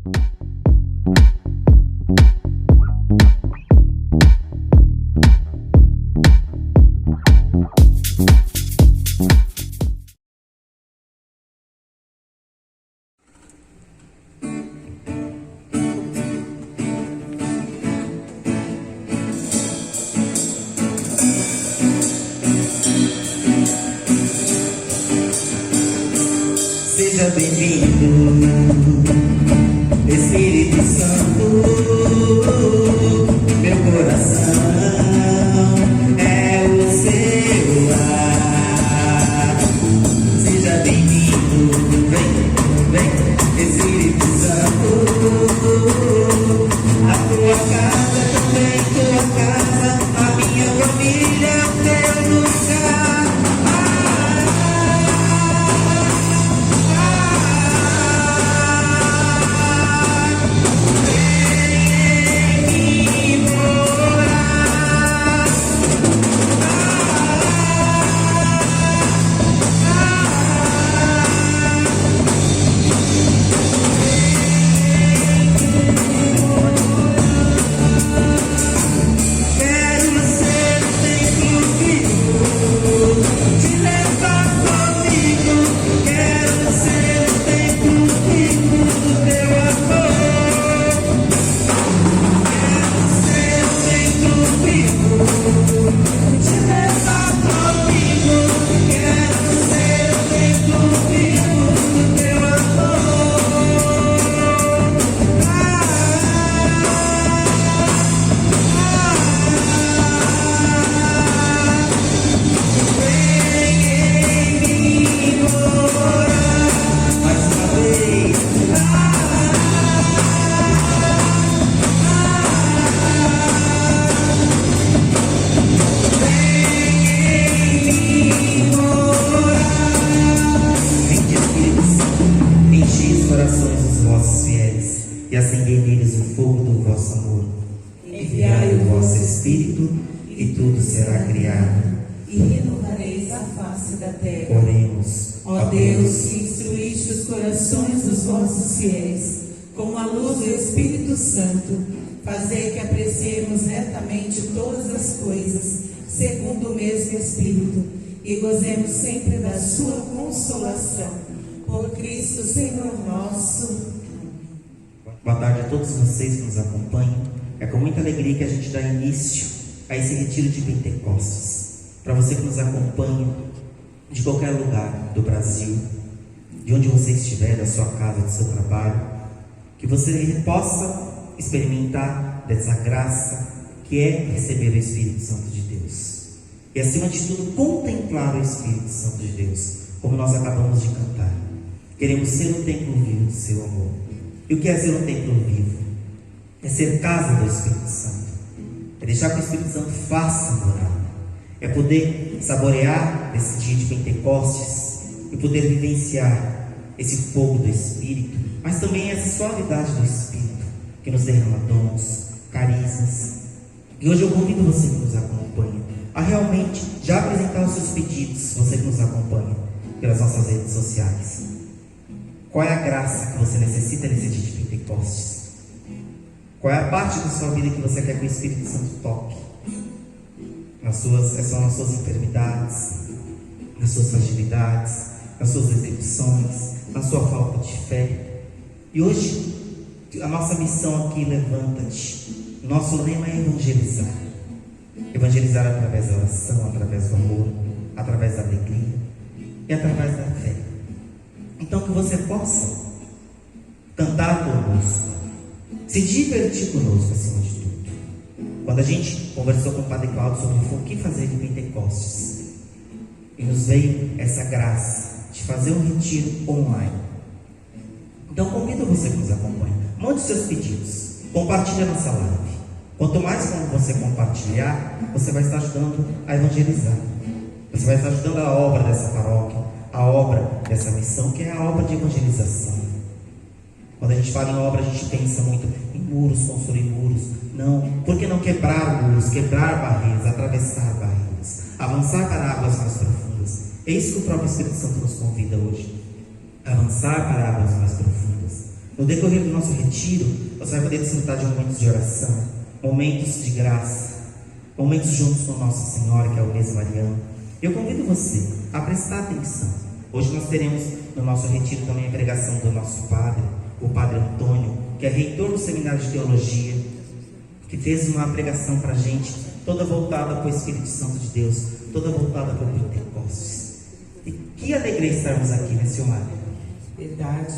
Seja bem-vindo, Espírito Santo. Meu coração é o seu lar. Seja bem-vindo, vem, Espírito Santo. A tua casa também, tua casa, a minha família é o teu lugar. E acendei neles o fogo do vosso amor. Enviai o vosso Espírito, e tudo será criado. E renovareis a face da terra. Oremos. Ó Deus, que instruíste os corações dos vossos fiéis, com a luz do Espírito Santo, fazei que apreciemos retamente todas as coisas, segundo o mesmo Espírito, e gozemos sempre da sua consolação. Por Cristo, Senhor nosso. Boa tarde a todos vocês que nos acompanham. É com muita alegria que a gente dá início a esse retiro de Pentecostes. Para você que nos acompanha de qualquer lugar do Brasil, de onde você estiver, da sua casa, do seu trabalho, que você possa experimentar dessa graça que é receber o Espírito Santo de Deus. E acima de tudo, contemplar o Espírito Santo de Deus, como nós acabamos de cantar. Queremos ser um templo vivo do seu amor. E o que é ser um templo vivo? É ser casa do Espírito Santo. É deixar que o Espírito Santo faça morada. É poder saborear esse dia de Pentecostes e poder vivenciar esse fogo do Espírito, mas também essa suavidade do Espírito que nos derrama dons, carismas. E hoje eu convido você que nos acompanha a realmente já apresentar os seus pedidos, você que nos acompanha pelas nossas redes sociais. Qual é a graça que você necessita nesse dia de Pentecostes? Qual é a parte da sua vida que você quer que o Espírito Santo toque? São nas suas enfermidades, nas suas fragilidades, nas suas decepções, na sua falta de fé. E hoje, a nossa missão aqui, levanta-te. Nosso lema é evangelizar. Evangelizar através da oração, através do amor, através da alegria e através da fé. Então que você possa cantar conosco, se divertir conosco acima de tudo. Quando a gente conversou com o Padre Cláudio sobre o que fazer em Pentecostes, e nos veio essa graça de fazer um retiro online. Então convido você que nos acompanha, mande seus pedidos, compartilhe a nossa live. Quanto mais você compartilhar, você vai estar ajudando a evangelizar. Você vai estar ajudando a obra dessa paróquia, a obra dessa missão, que é a obra de evangelização. Quando a gente fala em obra, a gente pensa muito em muros, construir muros. Não, por que não quebrar muros, quebrar barreiras, atravessar barreiras, avançar para águas mais profundas? É isso que o próprio Espírito Santo nos convida hoje, avançar para águas mais profundas, No decorrer do nosso retiro, você vai poder desfrutar de momentos de oração, momentos de graça, momentos juntos com Nossa Senhora, que é o mesmo Mariano. Eu convido você a prestar atenção. Hoje nós teremos no nosso retiro também a pregação do nosso padre, o Padre Antônio, que é reitor do Seminário de Teologia, que fez uma pregação para a gente, toda voltada para o Espírito Santo de Deus, toda voltada para o Pentecostes. E que alegria estarmos aqui, né, senhor Mário? Verdade.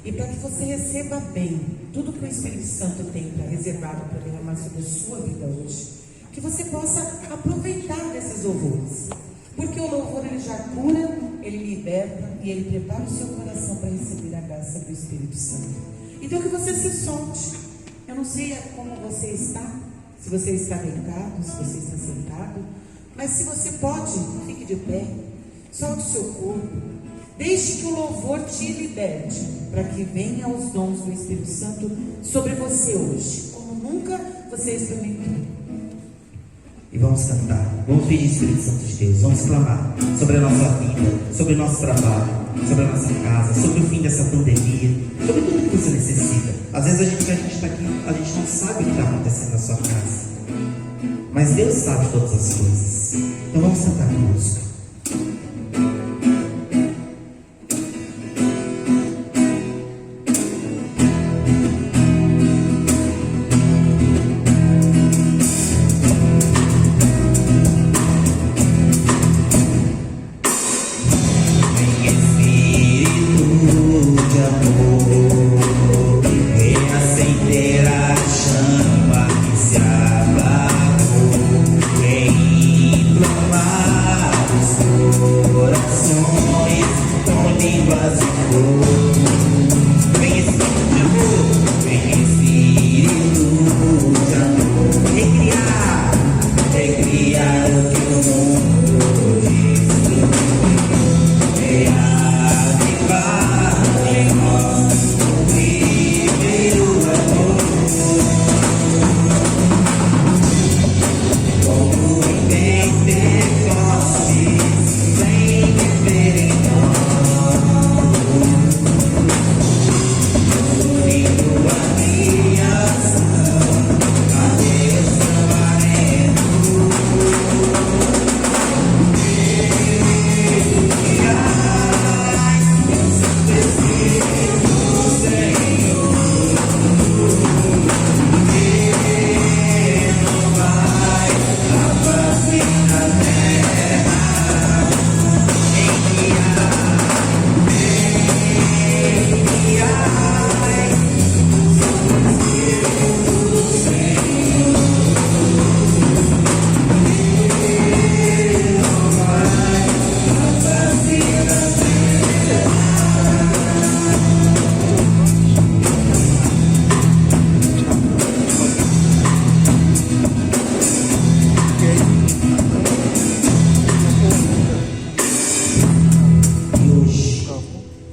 E para que você receba bem tudo que o Espírito Santo tem para reservado para derramar sobre a sua vida hoje, que você possa aproveitar desses louvores, porque o louvor ele já cura, ele liberta e ele prepara o seu coração para receber a graça do Espírito Santo. Então que você se solte. Eu não sei como você está, se você está deitado, se você está sentado, mas se você pode, fique de pé, solte o seu corpo, deixe que o louvor te liberte, para que venha os dons do Espírito Santo sobre você hoje, como nunca você experimentou. E vamos cantar, vamos pedir Espírito Santo de Deus, vamos clamar sobre a nossa vida, sobre o nosso trabalho, sobre a nossa casa, sobre o fim dessa pandemia, sobre tudo que você necessita. Às vezes a gente está aqui, a gente não sabe o que está acontecendo na sua casa, mas Deus sabe todas as coisas. Então vamos cantar conosco.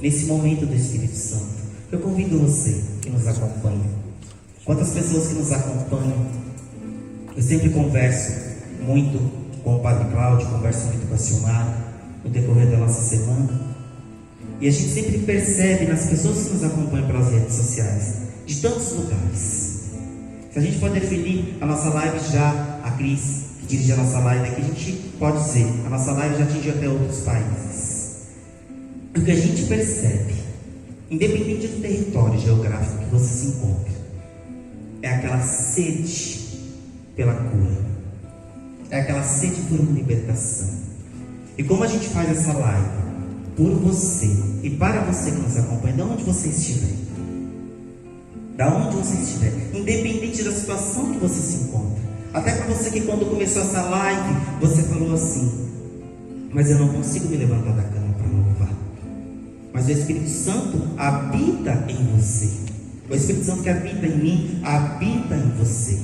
Nesse momento do Espírito Santo, eu convido você que nos acompanha. Quantas pessoas que nos acompanham, eu sempre converso muito com o Padre Cláudio, converso muito com a Silmara no decorrer da nossa semana, e a gente sempre percebe nas pessoas que nos acompanham pelas redes sociais, de tantos lugares. Se a gente for definir a nossa live já, a Cris, que dirige a nossa live aqui, a gente pode dizer, a nossa live já atinge até outros países. O que a gente percebe, independente do território geográfico que você se encontra, é aquela sede pela cura, é aquela sede por uma libertação. E como a gente faz essa live por você e para você que nos acompanha, de onde você estiver, independente da situação que você se encontra, até para você que quando começou essa live, você falou assim: mas eu não consigo me levantar da cama para louvar. Mas o Espírito Santo habita em você. O Espírito Santo que habita em mim, habita em você.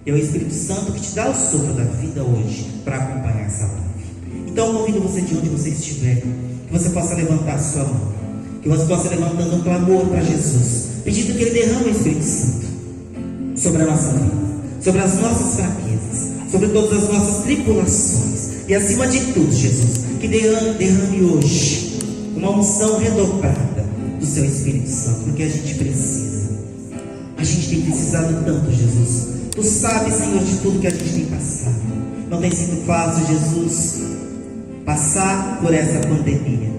É o Espírito Santo que te dá o sopro da vida hoje para acompanhar essa live. Então eu convido você, de onde você estiver, que você possa levantar a sua mão, que você possa levantando um clamor para Jesus, pedindo que Ele derrame o Espírito Santo sobre a nossa vida, sobre as nossas fraquezas, sobre todas as nossas tribulações, e acima de tudo, Jesus, que derrame hoje uma unção redobrada, do Seu Espírito Santo, porque a gente precisa. A gente tem precisado tanto, Jesus. Tu sabes, Senhor, de tudo que a gente tem passado. Não tem sido fácil, Jesus, passar por essa pandemia.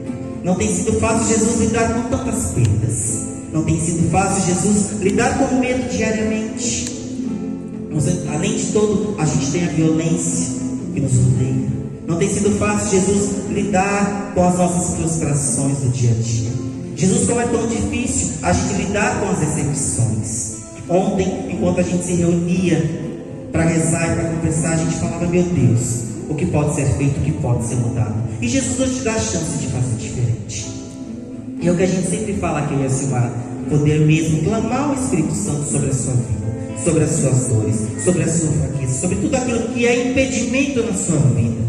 Não tem sido fácil, Jesus, lidar com tantas perdas. Não tem sido fácil, Jesus, lidar com o medo diariamente. Além de tudo, a gente tem a violência que nos rodeia. Não tem sido fácil, Jesus, lidar com as nossas frustrações do dia a dia. Jesus, como é tão difícil a gente lidar com as decepções. Ontem, enquanto a gente se reunia para rezar e para conversar, a gente falava: meu Deus, o que pode ser feito, o que pode ser mudado. E Jesus hoje te dá a chance de fazer diferente. E é o que a gente sempre fala aqui, eu e a Silmara, poder mesmo clamar o Espírito Santo sobre a sua vida, sobre as suas dores, sobre a sua fraqueza, sobre tudo aquilo que é impedimento na sua vida,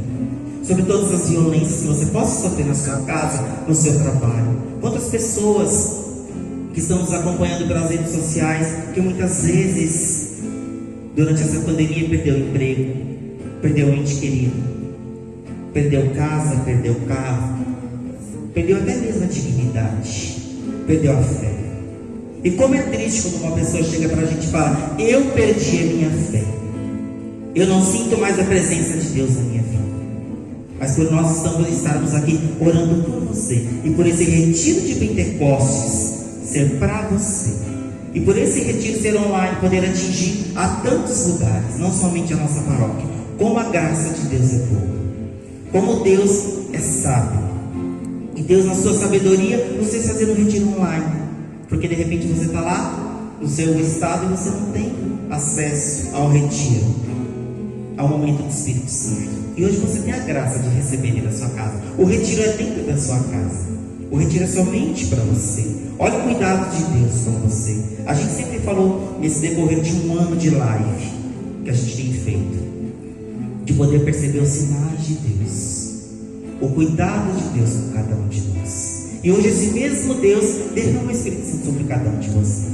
sobre todas as violências que você possa sofrer na sua casa, no seu trabalho. Quantas pessoas que estão nos acompanhando pelas redes sociais, que muitas vezes, durante essa pandemia, perdeu o emprego, perdeu o ente querido, perdeu casa, perdeu carro, perdeu até mesmo a dignidade, perdeu a fé. E como é triste quando uma pessoa chega para a gente e fala: eu perdi a minha fé, eu não sinto mais a presença de Deus na minha vida. Mas por nós estarmos aqui orando por você, e por esse retiro de Pentecostes ser para você, e por esse retiro ser online, poder atingir a tantos lugares, não somente a nossa paróquia. Como a graça de Deus é boa, como Deus é sábio, e Deus, na sua sabedoria, nos fez fazer um retiro online, porque de repente você está lá no seu estado e você não tem acesso ao retiro, ao momento do Espírito Santo. E hoje você tem a graça de receber ele na sua casa. O retiro é dentro da sua casa, o retiro é somente para você. Olha o cuidado de Deus com você. A gente sempre falou nesse decorrer de um ano de live que a gente tem feito, de poder perceber os sinais de Deus, o cuidado de Deus com cada um de nós. E hoje esse mesmo Deus derrama o Espírito Santo sobre cada um de vocês.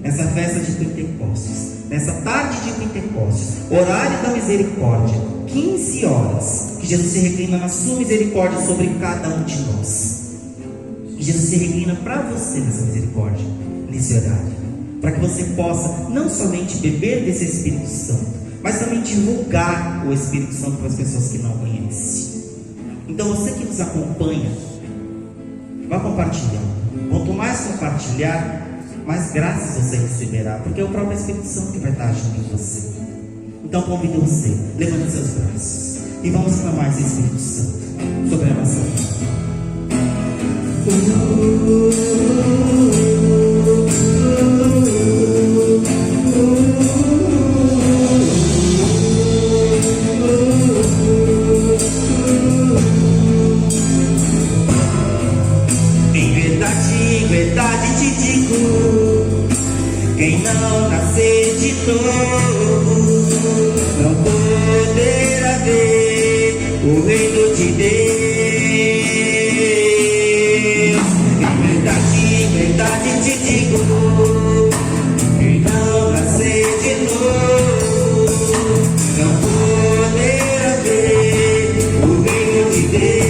Nessa festa de Pentecostes, nessa tarde de Pentecostes, horário da misericórdia, 15 horas, que Jesus se reclina na sua misericórdia sobre cada um de nós. Que Jesus se reclina para você nessa misericórdia, nesse horário, para que você possa não somente beber desse Espírito Santo, mas também divulgar o Espírito Santo para as pessoas que não conhecem. Então você que nos acompanha, vá compartilhando. Quanto mais compartilhar, mais graças você receberá, porque é o próprio Espírito Santo que vai estar agindo em você. Então convido você, levante seus braços e vamos clamar esse Espírito Santo sobre a nossa vida. Em verdade te digo, quem não nascer de novo não poderá ver o reino de Deus. Em verdade te digo, quem não nascer de novo não poderá ver o reino de Deus.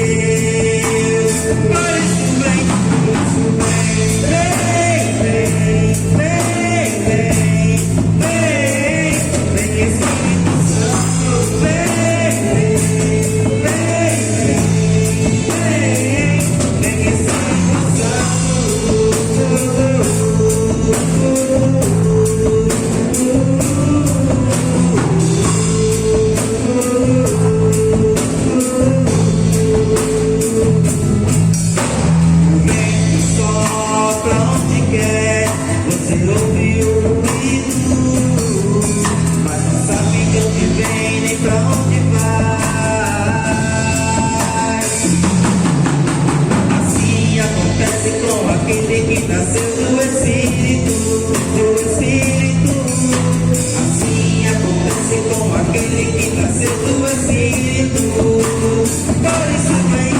Por isso vem,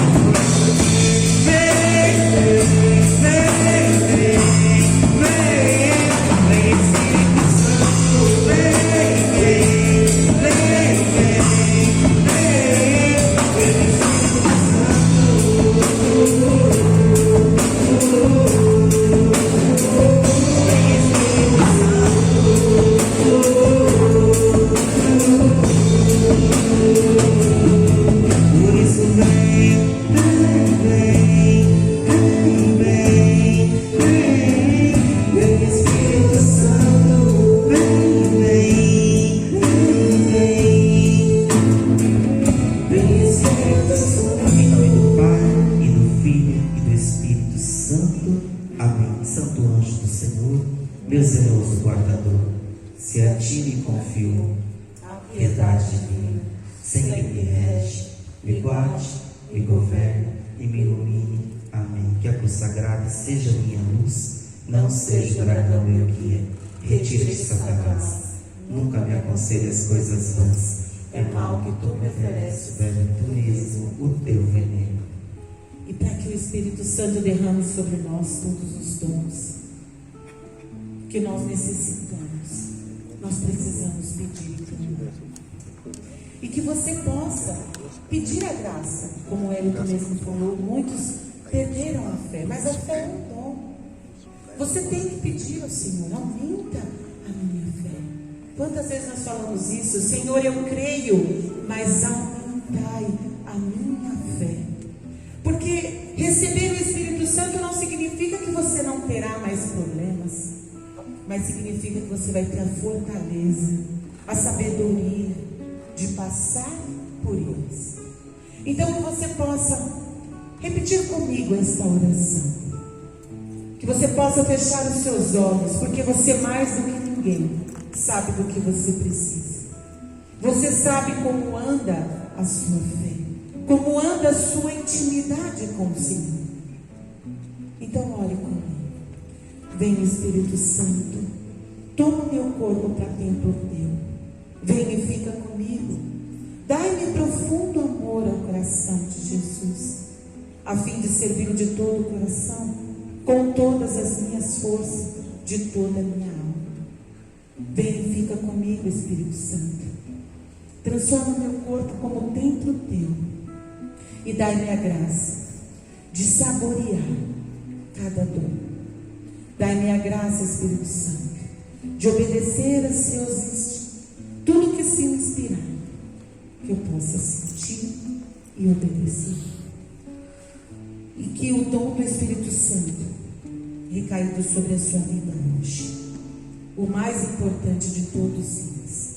meu zeloso guardador, se a ti me confio, piedade divina, sempre me rege, me guarde, me governe e me ilumine. Amém. Que a cruz sagrada seja minha luz, não seja o dragão meu guia. Retira-te, Satanás, nunca me aconselhe as coisas vãs. É mal que tu me ofereces, bebe tu mesmo o teu veneno. E para que o Espírito Santo derrame sobre nós todos os dons que nós necessitamos, nós precisamos pedir e clamar. E que você possa pedir a graça, como o Hélio mesmo falou, muitos perderam a fé, mas a fé é um dom. Você tem que pedir ao Senhor, aumenta a minha fé. Quantas vezes nós falamos isso? Senhor, eu creio, mas aumentai a minha fé. Porque receber o Espírito Santo não significa que você não terá mais problemas, mas significa que você vai ter a fortaleza, a sabedoria de passar por eles. Então que você possa repetir comigo esta oração, que você possa fechar os seus olhos, porque você mais do que ninguém sabe do que você precisa. Você sabe como anda a sua fé, como anda a sua intimidade com o Senhor. Então ore comigo. Vem, Espírito Santo, toma o meu corpo para templo teu. Vem e fica comigo. Dai-me profundo amor ao coração de Jesus, a fim de servi-lo de todo o coração, com todas as minhas forças, de toda a minha alma. Vem e fica comigo, Espírito Santo. Transforma meu corpo como templo teu e dai-me a graça de saborear cada dom. Dai-me a graça, Espírito Santo, de obedecer a seus instintos, tudo que se inspirar, que eu possa sentir e obedecer. E que o dom do Espírito Santo recaído sobre a sua vida hoje, o mais importante de todos eles,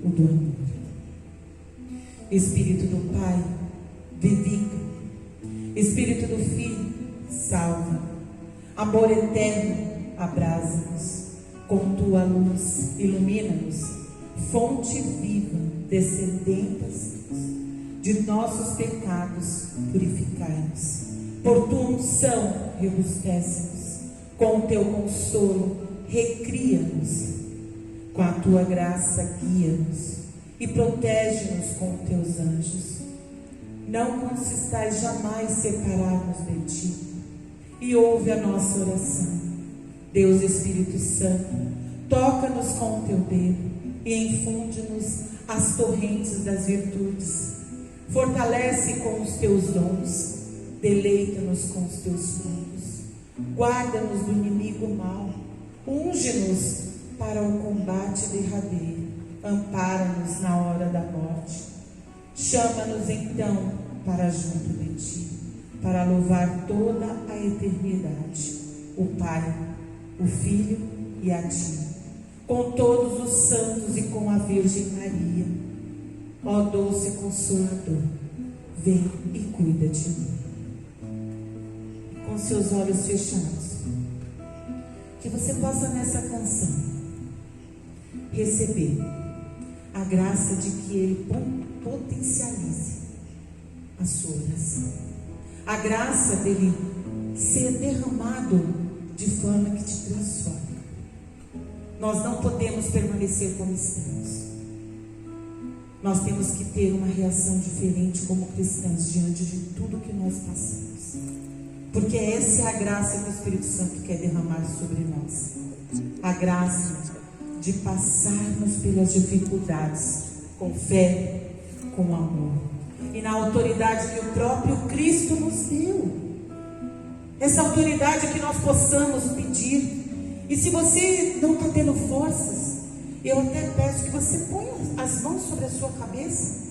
o do amor. Espírito do Pai, vivifica. Espírito do Filho, salva. Amor eterno, abrasa-nos. Com tua luz, ilumina-nos. Fonte viva, descendentes de nossos pecados, purificai-nos. Por tua unção, robustece-nos. Com teu consolo, recria-nos. Com a tua graça, guia-nos e protege-nos com teus anjos. Não consistais jamais separar-nos de ti. E ouve a nossa oração. Deus Espírito Santo, toca-nos com o teu dedo e infunde-nos as torrentes das virtudes. Fortalece com os teus dons, deleita-nos com os teus frutos. Guarda-nos do inimigo mau, unge-nos para o combate derradeiro. Ampara-nos na hora da morte. Chama-nos então para junto de ti, para louvar toda a eternidade, o Pai, o Filho e a ti, com todos os santos e com a Virgem Maria. Ó doce Consolador, vem e cuida de mim. Com seus olhos fechados, que você possa nessa canção receber a graça de que Ele potencialize a sua oração, a graça dele ser derramado de forma que te transforma. Nós não podemos permanecer como estamos. Nós temos que ter uma reação diferente como cristãos diante de tudo que nós passamos, porque essa é a graça que o Espírito Santo quer derramar sobre nós, a graça de passarmos pelas dificuldades com fé, com amor e na autoridade que o próprio Cristo nos deu. Essa autoridade que nós possamos pedir. E se você não está tendo forças, eu até peço que você ponha as mãos sobre a sua cabeça.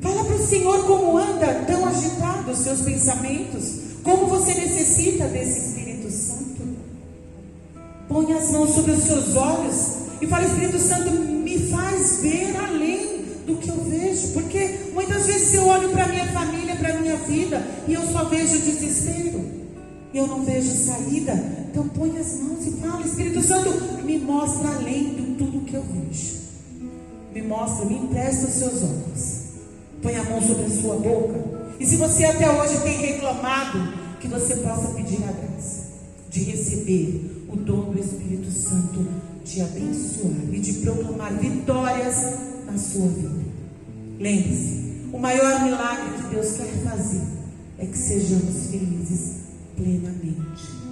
Fala para o Senhor como anda tão agitado os seus pensamentos, como você necessita desse Espírito Santo. Põe as mãos sobre os seus olhos e fala: Espírito Santo, me faz ver além do que eu vejo, porque muitas vezes eu olho para a minha família, para a minha vida, e eu só vejo desespero, eu não vejo saída. Então põe as mãos e fala: Espírito Santo, me mostra além de tudo que eu vejo. Me mostra, me empresta os seus olhos. Põe a mão sobre a sua boca. E se você até hoje tem reclamado, que você possa pedir a graça de receber o dom do Espírito Santo, de abençoar e de proclamar vitórias na sua vida. Lembre-se, o maior milagre que Deus quer fazer é que sejamos felizes plenamente.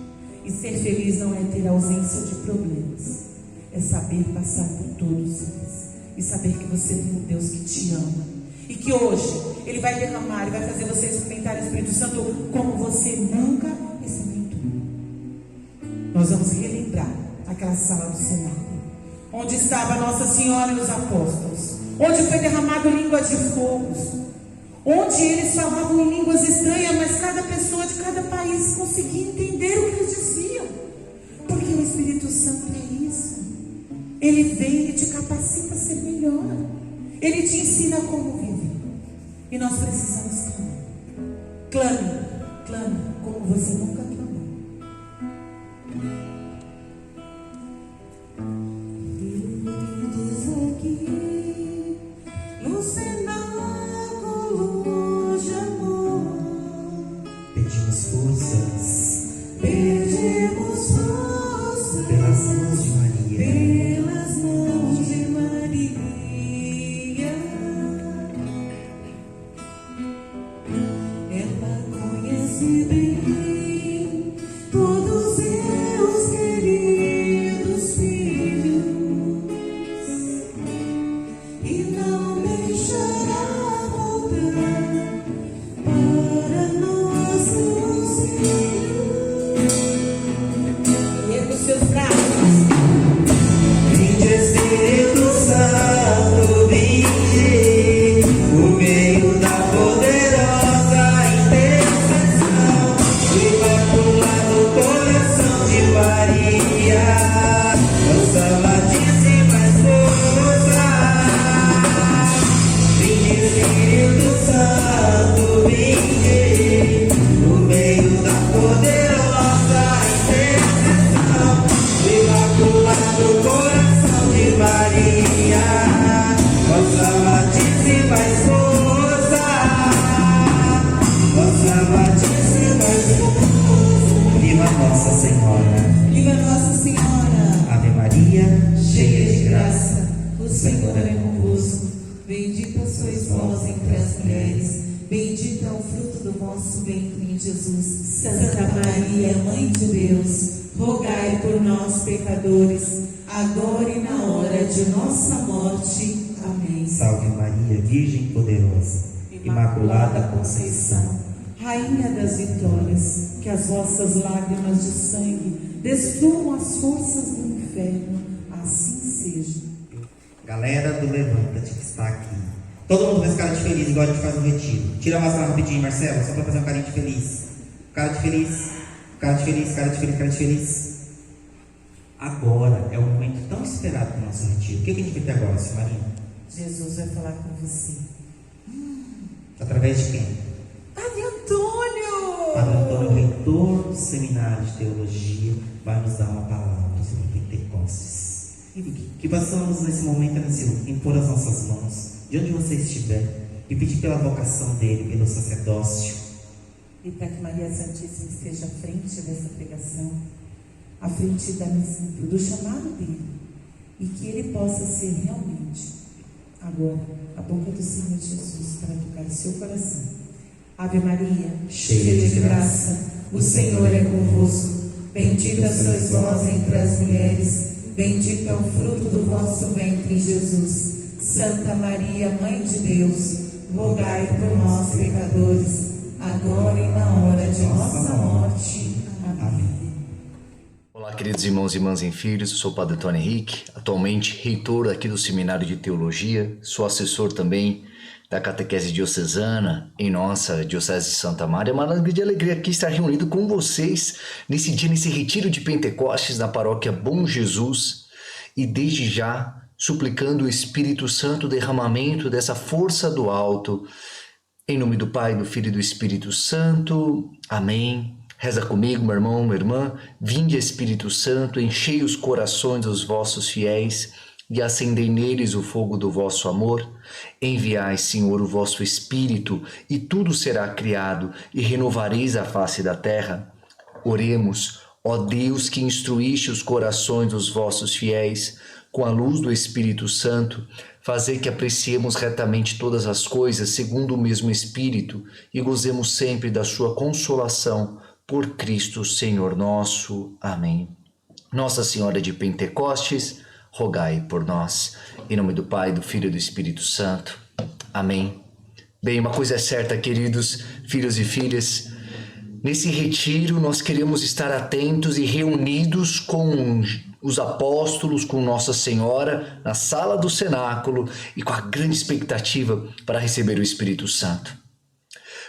E ser feliz não é ter ausência de problemas, é saber passar por todos eles e saber que você tem um Deus que te ama e que hoje Ele vai derramar e vai fazer você experimentar o Espírito Santo como você nunca experimentou. Nós vamos relembrar aquela sala do cenário, onde estava Nossa Senhora e os apóstolos, onde foi derramado língua de fogos, onde eles falavam em línguas estranhas, mas cada pessoa de cada país conseguia entender o que eles diziam, porque o Espírito Santo é isso. Ele vem e te capacita a ser melhor, Ele te ensina como viver, e nós precisamos clamar. Clame como você nunca clamou. Pedimos forças pelas mãos de Maria. Pelas mãos de Maria, ela conhece bem todos seus queridos filhos e não deixará voltar para nossos filhos. Erga os seus braços. Vinde Espírito Santo, vinde, por meio da poderosa intercessão, imacular no coração de Maria, nossa amadíssima esposa. Vinde Espírito Santo, vinde, por meio da poderosa intercessão, imacular no coração de Maria, nossa amadíssima esposa, nossa amadíssima esposa. Viva Nossa Senhora, Viva Nossa Senhora, Ave Maria, cheia de graça, o Senhor é convosco. Bendita sois vós entre as mulheres, bendito é o fruto do vosso ventre, Jesus. Santa Maria, Mãe de Deus, rogai por nós, pecadores, agora e na hora de nossa morte. Amém. Salve Maria, Virgem poderosa, Imaculada Conceição, Rainha das vitórias, que as vossas lágrimas de sangue destruam as forças do inferno, assim seja. galera do Levanta-te que está aqui. Todo mundo faz cara de feliz, igual a gente faz no retiro. Tira a máscara rapidinho, Marcelo, só para fazer um carinho de feliz. Cara de feliz, cara de feliz, cara de feliz, cara de feliz. Agora é o momento tão esperado do nosso retiro. O que a gente vai ter agora, senhora Maria? Jesus vai falar com você. Através de quem? Padre Antônio! Padre Antônio, reitor do Seminário de Teologia, vai nos dar uma palavra sobre Pentecostes. E que passamos nesse momento a impor as nossas mãos, de onde você estiver, e pedir pela vocação dele, pelo sacerdócio. E para que Maria Santíssima esteja à frente dessa pregação, à frente do chamado dele, e que ele possa ser realmente, agora, a boca do Senhor Jesus para tocar o seu coração. Ave Maria, cheia de graça, o Senhor é convosco. Bendita sois vós entre as mulheres, bendito é o fruto do vosso ventre, Jesus. Santa Maria, Mãe de Deus, rogai por nós, pecadores, agora e na hora de nossa morte. Amém. Olá, queridos irmãos e irmãs em filhos, eu sou o Padre Antônio Henrique, atualmente reitor aqui do Seminário de Teologia, sou assessor também da Catequese Diocesana em nossa Diocese de Santa Maria. É uma grande alegria aqui estar reunido com vocês nesse dia, nesse retiro de Pentecostes na paróquia Bom Jesus, e desde já suplicando o Espírito Santo, o derramamento dessa força do alto. Em nome do Pai, do Filho e do Espírito Santo. Amém. Reza comigo, meu irmão, minha irmã. Vinde, Espírito Santo, enchei os corações dos vossos fiéis e acendei neles o fogo do vosso amor. Enviai, Senhor, o vosso Espírito, e tudo será criado, e renovareis a face da terra. Oremos, ó Deus, que instruíste os corações dos vossos fiéis, com a luz do Espírito Santo, fazei que apreciemos retamente todas as coisas segundo o mesmo Espírito, e gozemos sempre da sua consolação, por Cristo Senhor nosso. Amém. Nossa Senhora de Pentecostes, rogai por nós. Em nome do Pai, do Filho e do Espírito Santo. Amém. Bem, uma coisa é certa, queridos filhos e filhas. Nesse retiro nós queremos estar atentos e reunidos com os apóstolos, com Nossa Senhora, na sala do cenáculo e com a grande expectativa para receber o Espírito Santo.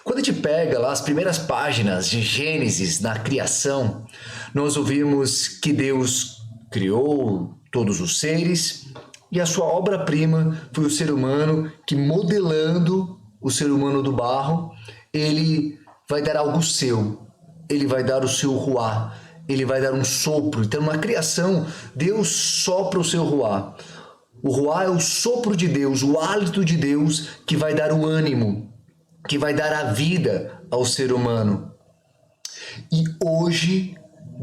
Quando a gente pega lá as primeiras páginas de Gênesis, na criação, nós ouvimos que Deus criou todos os seres e a sua obra-prima foi o ser humano que, modelando o ser humano do barro, ele vai dar algo seu, ele vai dar o seu ruá, ele vai dar um sopro. Então, na criação, Deus sopra o seu ruá. O ruá é o sopro de Deus, o hálito de Deus que vai dar o ânimo, que vai dar a vida ao ser humano. E hoje,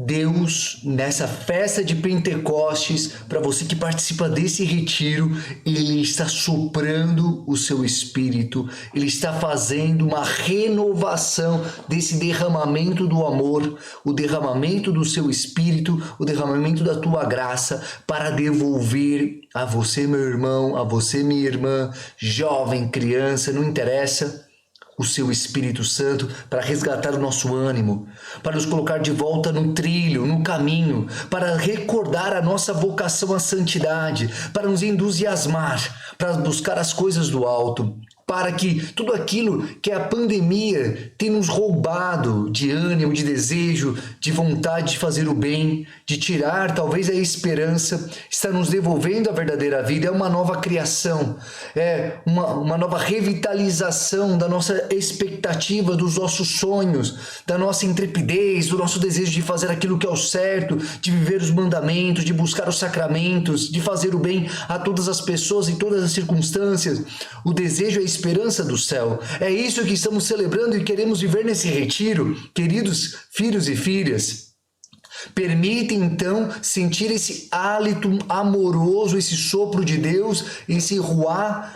Deus, nessa festa de Pentecostes, para você que participa desse retiro, Ele está soprando o seu Espírito, Ele está fazendo uma renovação desse derramamento do amor, o derramamento do seu Espírito, o derramamento da tua graça, para devolver a você, meu irmão, a você, minha irmã, jovem, criança, não interessa, o seu Espírito Santo para resgatar o nosso ânimo, para nos colocar de volta no trilho, no caminho, para recordar a nossa vocação à santidade, para nos entusiasmar, para buscar as coisas do alto, para que tudo aquilo que a pandemia tem nos roubado de ânimo, de desejo, de vontade de fazer o bem, de tirar talvez a esperança, está nos devolvendo a verdadeira vida. É uma nova criação, é uma nova revitalização da nossa expectativa, dos nossos sonhos, da nossa intrepidez, do nosso desejo de fazer aquilo que é o certo, de viver os mandamentos, de buscar os sacramentos, de fazer o bem a todas as pessoas em todas as circunstâncias. O desejo é a esperança do céu. É isso que estamos celebrando e queremos viver nesse retiro, queridos filhos e filhas. Permite então sentir esse hálito amoroso, esse sopro de Deus, esse ruá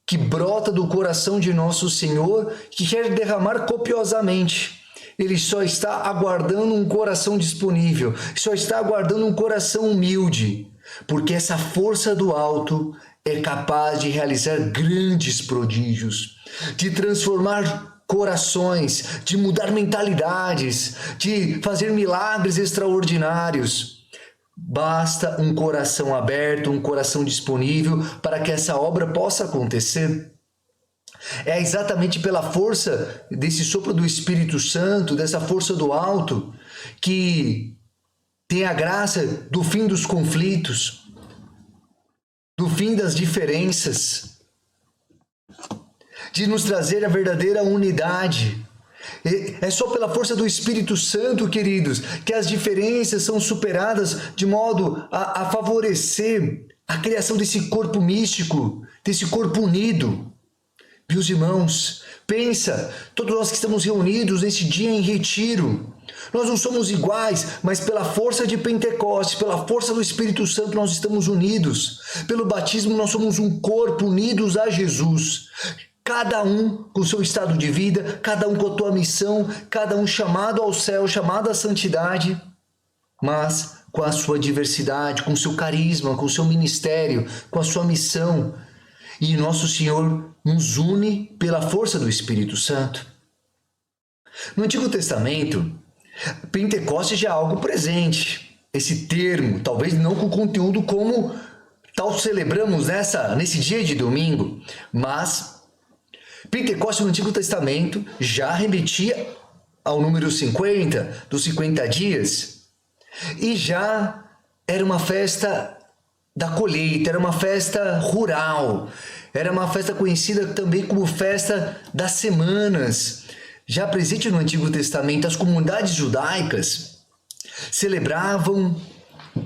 que brota do coração de nosso Senhor, que quer derramar copiosamente. Ele só está aguardando um coração disponível, só está aguardando um coração humilde, porque essa força do alto é capaz de realizar grandes prodígios, de transformar corações, de mudar mentalidades, de fazer milagres extraordinários. Basta um coração aberto, um coração disponível para que essa obra possa acontecer. É exatamente pela força desse sopro do Espírito Santo, dessa força do alto, que tem a graça do fim dos conflitos, do fim das diferenças, de nos trazer a verdadeira unidade. É só pela força do Espírito Santo, queridos, que as diferenças são superadas de modo a favorecer a criação desse corpo místico, desse corpo unido. Meus irmãos, pensa, todos nós que estamos reunidos nesse dia em retiro, nós não somos iguais, mas pela força de Pentecostes, pela força do Espírito Santo, nós estamos unidos. Pelo batismo, nós somos um corpo unidos a Jesus. Cada um com o seu estado de vida, cada um com a tua missão, cada um chamado ao céu, chamado à santidade, mas com a sua diversidade, com o seu carisma, com o seu ministério, com a sua missão. E nosso Senhor nos une pela força do Espírito Santo. No Antigo Testamento, Pentecostes já é algo presente. Esse termo, talvez não com conteúdo como tal celebramos nesse dia de domingo, mas Pentecostes no Antigo Testamento já remetia ao número 50, dos 50 dias, e já era uma festa da colheita, era uma festa rural, era uma festa conhecida também como festa das semanas. já presente no Antigo Testamento, as comunidades judaicas celebravam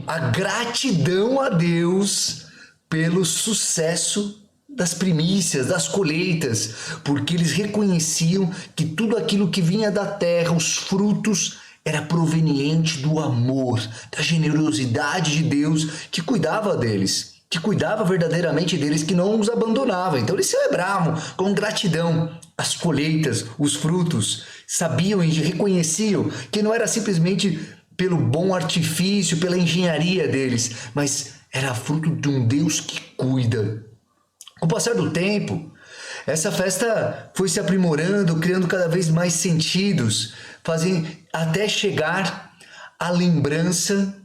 a gratidão a Deus pelo sucesso das primícias, das colheitas, porque eles reconheciam que tudo aquilo que vinha da terra, os frutos, era proveniente do amor, da generosidade de Deus que cuidava deles, que cuidava verdadeiramente deles, que não os abandonava. Então eles celebravam com gratidão as colheitas, os frutos, sabiam e reconheciam que não era simplesmente pelo bom artifício, pela engenharia deles, mas era fruto de um Deus que cuida. Com o passar do tempo, essa festa foi se aprimorando, criando cada vez mais sentidos, até chegar à lembrança,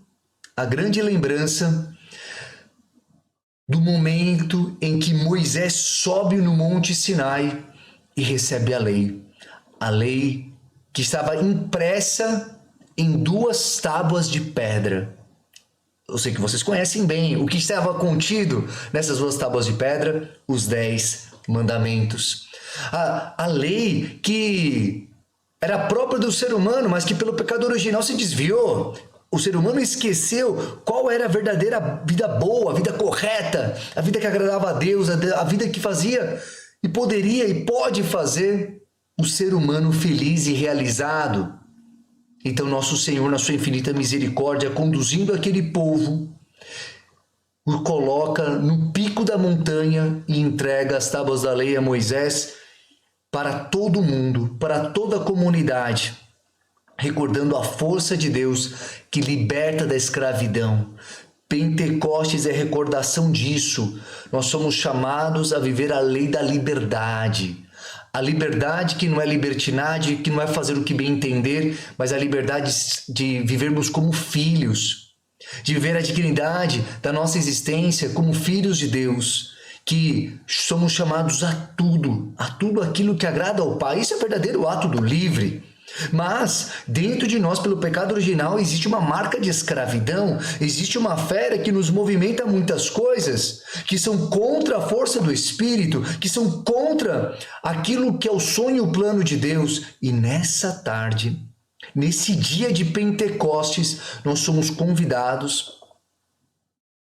a grande lembrança do momento em que Moisés sobe no Monte Sinai e recebe a lei que estava impressa em 2 tábuas de pedra. Eu sei que vocês conhecem bem o que estava contido nessas 2 tábuas de pedra, os 10 mandamentos. A lei que era própria do ser humano, mas que pelo pecado original se desviou. O ser humano esqueceu qual era a verdadeira vida boa, a vida correta, a vida que agradava a Deus, a vida que fazia e poderia e pode fazer o ser humano feliz e realizado. Então nosso Senhor, na sua infinita misericórdia, conduzindo aquele povo, o coloca no pico da montanha e entrega as tábuas da lei a Moisés para todo mundo, para toda a comunidade, recordando a força de Deus que liberta da escravidão. Pentecostes é recordação disso. Nós somos chamados a viver a lei da liberdade. A liberdade que não é libertinagem, que não é fazer o que bem entender, mas a liberdade de vivermos como filhos, de viver a dignidade da nossa existência como filhos de Deus, que somos chamados a tudo aquilo que agrada ao Pai. Isso é verdadeiro ato do livre. Mas dentro de nós, pelo pecado original, existe uma marca de escravidão, existe uma fera que nos movimenta muitas coisas que são contra a força do Espírito, que são contra aquilo que é o sonho e o plano de Deus. E nessa tarde, nesse dia de Pentecostes, nós somos convidados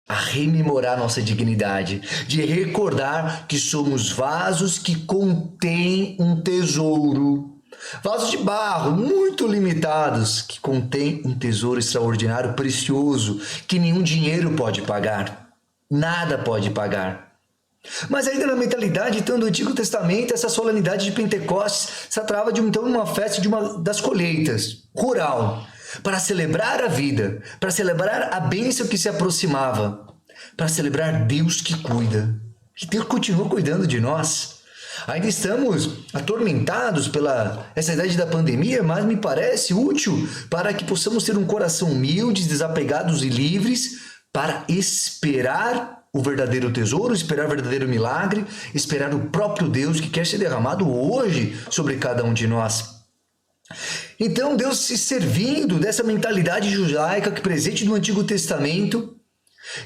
a rememorar nossa dignidade, de recordar que somos vasos que contêm um tesouro. Vasos de barro muito limitados que contêm um tesouro extraordinário, precioso, que nenhum dinheiro pode pagar, nada pode pagar. Mas ainda na mentalidade então, do Antigo Testamento, essa solenidade de Pentecostes se tratava de uma festa de uma das colheitas, rural, para celebrar a vida, para celebrar a bênção que se aproximava, para celebrar Deus que cuida, que Deus continua cuidando de nós. Ainda estamos atormentados pela essa idade da pandemia, mas me parece útil para que possamos ter um coração humilde, desapegados e livres para esperar o verdadeiro tesouro, esperar o verdadeiro milagre, esperar o próprio Deus que quer ser derramado hoje sobre cada um de nós. Então Deus, se servindo dessa mentalidade judaica que presente no Antigo Testamento,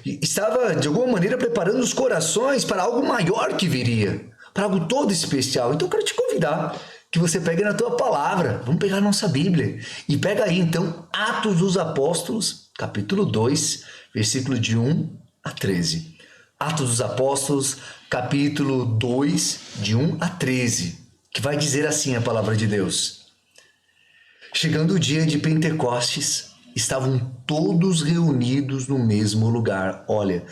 estava de alguma maneira preparando os corações para algo maior que viria, para algo todo especial. Então eu quero te convidar que você pegue na tua palavra, vamos pegar a nossa Bíblia, e pega aí então Atos dos Apóstolos, capítulo 2, versículo de 1 a 13. Atos dos Apóstolos, capítulo 2, de 1 a 13, que vai dizer assim a palavra de Deus. Chegando o dia de Pentecostes, estavam todos reunidos no mesmo lugar. Olha,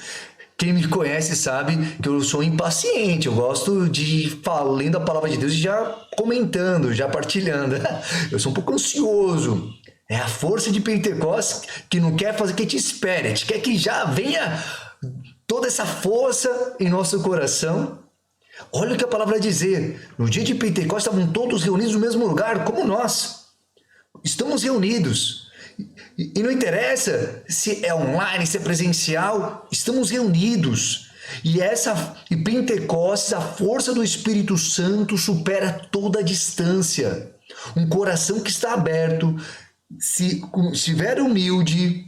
quem me conhece sabe que eu sou impaciente, eu gosto de lendo a palavra de Deus e já comentando, já partilhando. Eu sou um pouco ansioso. É a força de Pentecostes que não quer fazer que te espere, quer que já venha toda essa força em nosso coração. Olha o que a palavra dizer. No dia de Pentecostes estavam todos reunidos no mesmo lugar, como nós. Estamos reunidos. E não interessa se é online, se é presencial, estamos reunidos. E Pentecostes, a força do Espírito Santo supera toda a distância. Um coração que está aberto, se estiver humilde,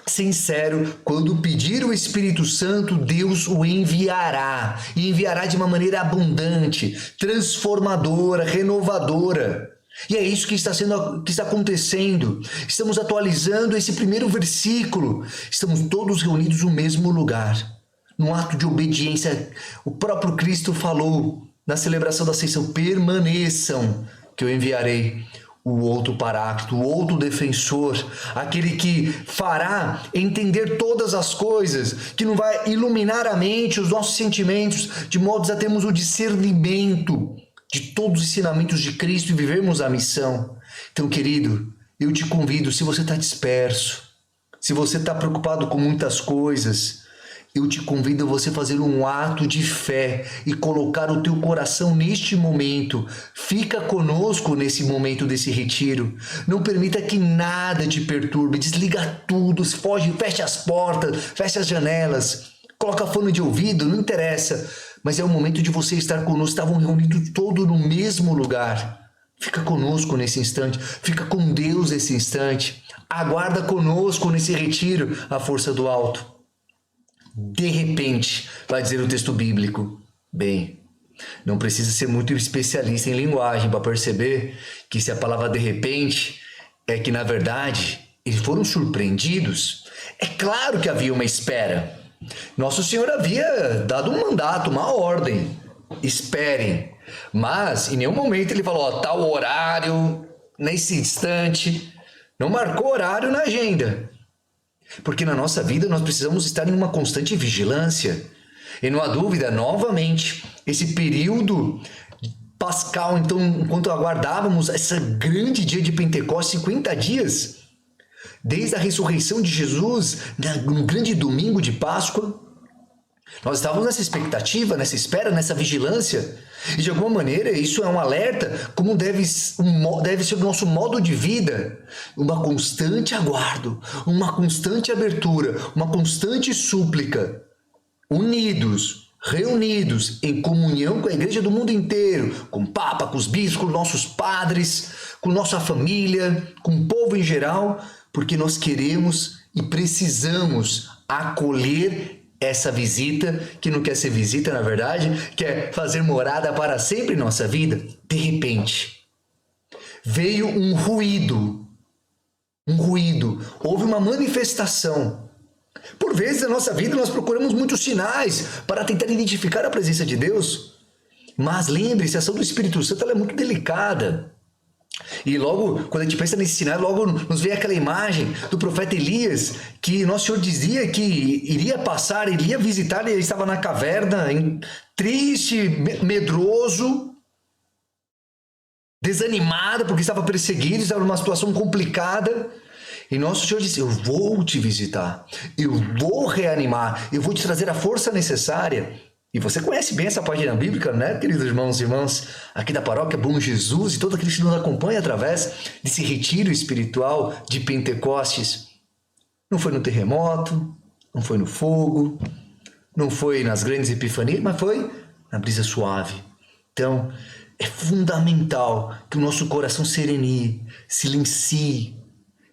sincero, quando pedir o Espírito Santo, Deus o enviará. E enviará de uma maneira abundante, transformadora, renovadora. E é isso que está acontecendo. Estamos atualizando esse primeiro versículo. Estamos todos reunidos no mesmo lugar, num ato de obediência. O próprio Cristo falou na celebração da Ascensão: permaneçam, que eu enviarei o outro Paráclito, o outro defensor, aquele que fará entender todas as coisas, que não vai iluminar a mente, os nossos sentimentos, de modo a termos o discernimento de todos os ensinamentos de Cristo e vivermos a missão. Então, querido, eu te convido, se você está disperso, se você está preocupado com muitas coisas, eu te convido a você fazer um ato de fé e colocar o teu coração neste momento. Fica conosco nesse momento desse retiro. Não permita que nada te perturbe. Desliga tudo, foge, fecha as portas, fecha as janelas, coloca fone de ouvido, não interessa. Mas é o momento de você estar conosco. Estavam reunidos todos no mesmo lugar. Fica conosco nesse instante. Fica com Deus nesse instante. Aguarda conosco nesse retiro a força do alto. De repente, vai dizer o texto bíblico. Bem, não precisa ser muito especialista em linguagem para perceber que se a palavra de repente é que, na verdade, eles foram surpreendidos. É claro que havia uma espera. Nosso Senhor havia dado um mandato, uma ordem. Esperem. Mas, em nenhum momento ele falou, ó, tal horário, nesse instante. Não marcou horário na agenda. Porque na nossa vida nós precisamos estar em uma constante vigilância. E não há dúvida, novamente, esse período pascal, então, enquanto aguardávamos esse grande dia de Pentecostes, 50 dias, desde a ressurreição de Jesus, no grande domingo de Páscoa, nós estávamos nessa expectativa, nessa espera, nessa vigilância. E de alguma maneira isso é um alerta, como deve ser o nosso modo de vida. Uma constante aguardo, uma constante abertura, uma constante súplica. Unidos, reunidos em comunhão com a igreja do mundo inteiro, com o Papa, com os bispos, com nossos padres, com nossa família, com o povo em geral, porque nós queremos e precisamos acolher essa visita, que não quer ser visita, na verdade, quer fazer morada para sempre em nossa vida. De repente, veio um ruído, houve uma manifestação. Por vezes na nossa vida nós procuramos muitos sinais para tentar identificar a presença de Deus, mas lembre-se, a ação do Espírito Santo ela é muito delicada. E logo, quando a gente pensa nesse sinal, logo nos vem aquela imagem do profeta Elias, que Nosso Senhor dizia que iria passar, iria visitar, ele estava na caverna, triste, medroso, desanimado, porque estava perseguido, estava numa situação complicada. E Nosso Senhor disse, eu vou te visitar, eu vou reanimar, eu vou te trazer a força necessária. E você conhece bem essa página bíblica, né, queridos irmãos e irmãs, aqui da paróquia Bom Jesus e todo aquele que nos acompanha através desse retiro espiritual de Pentecostes. Não foi no terremoto, não foi no fogo, não foi nas grandes epifanias, mas foi na brisa suave. Então, é fundamental que o nosso coração serene, silencie,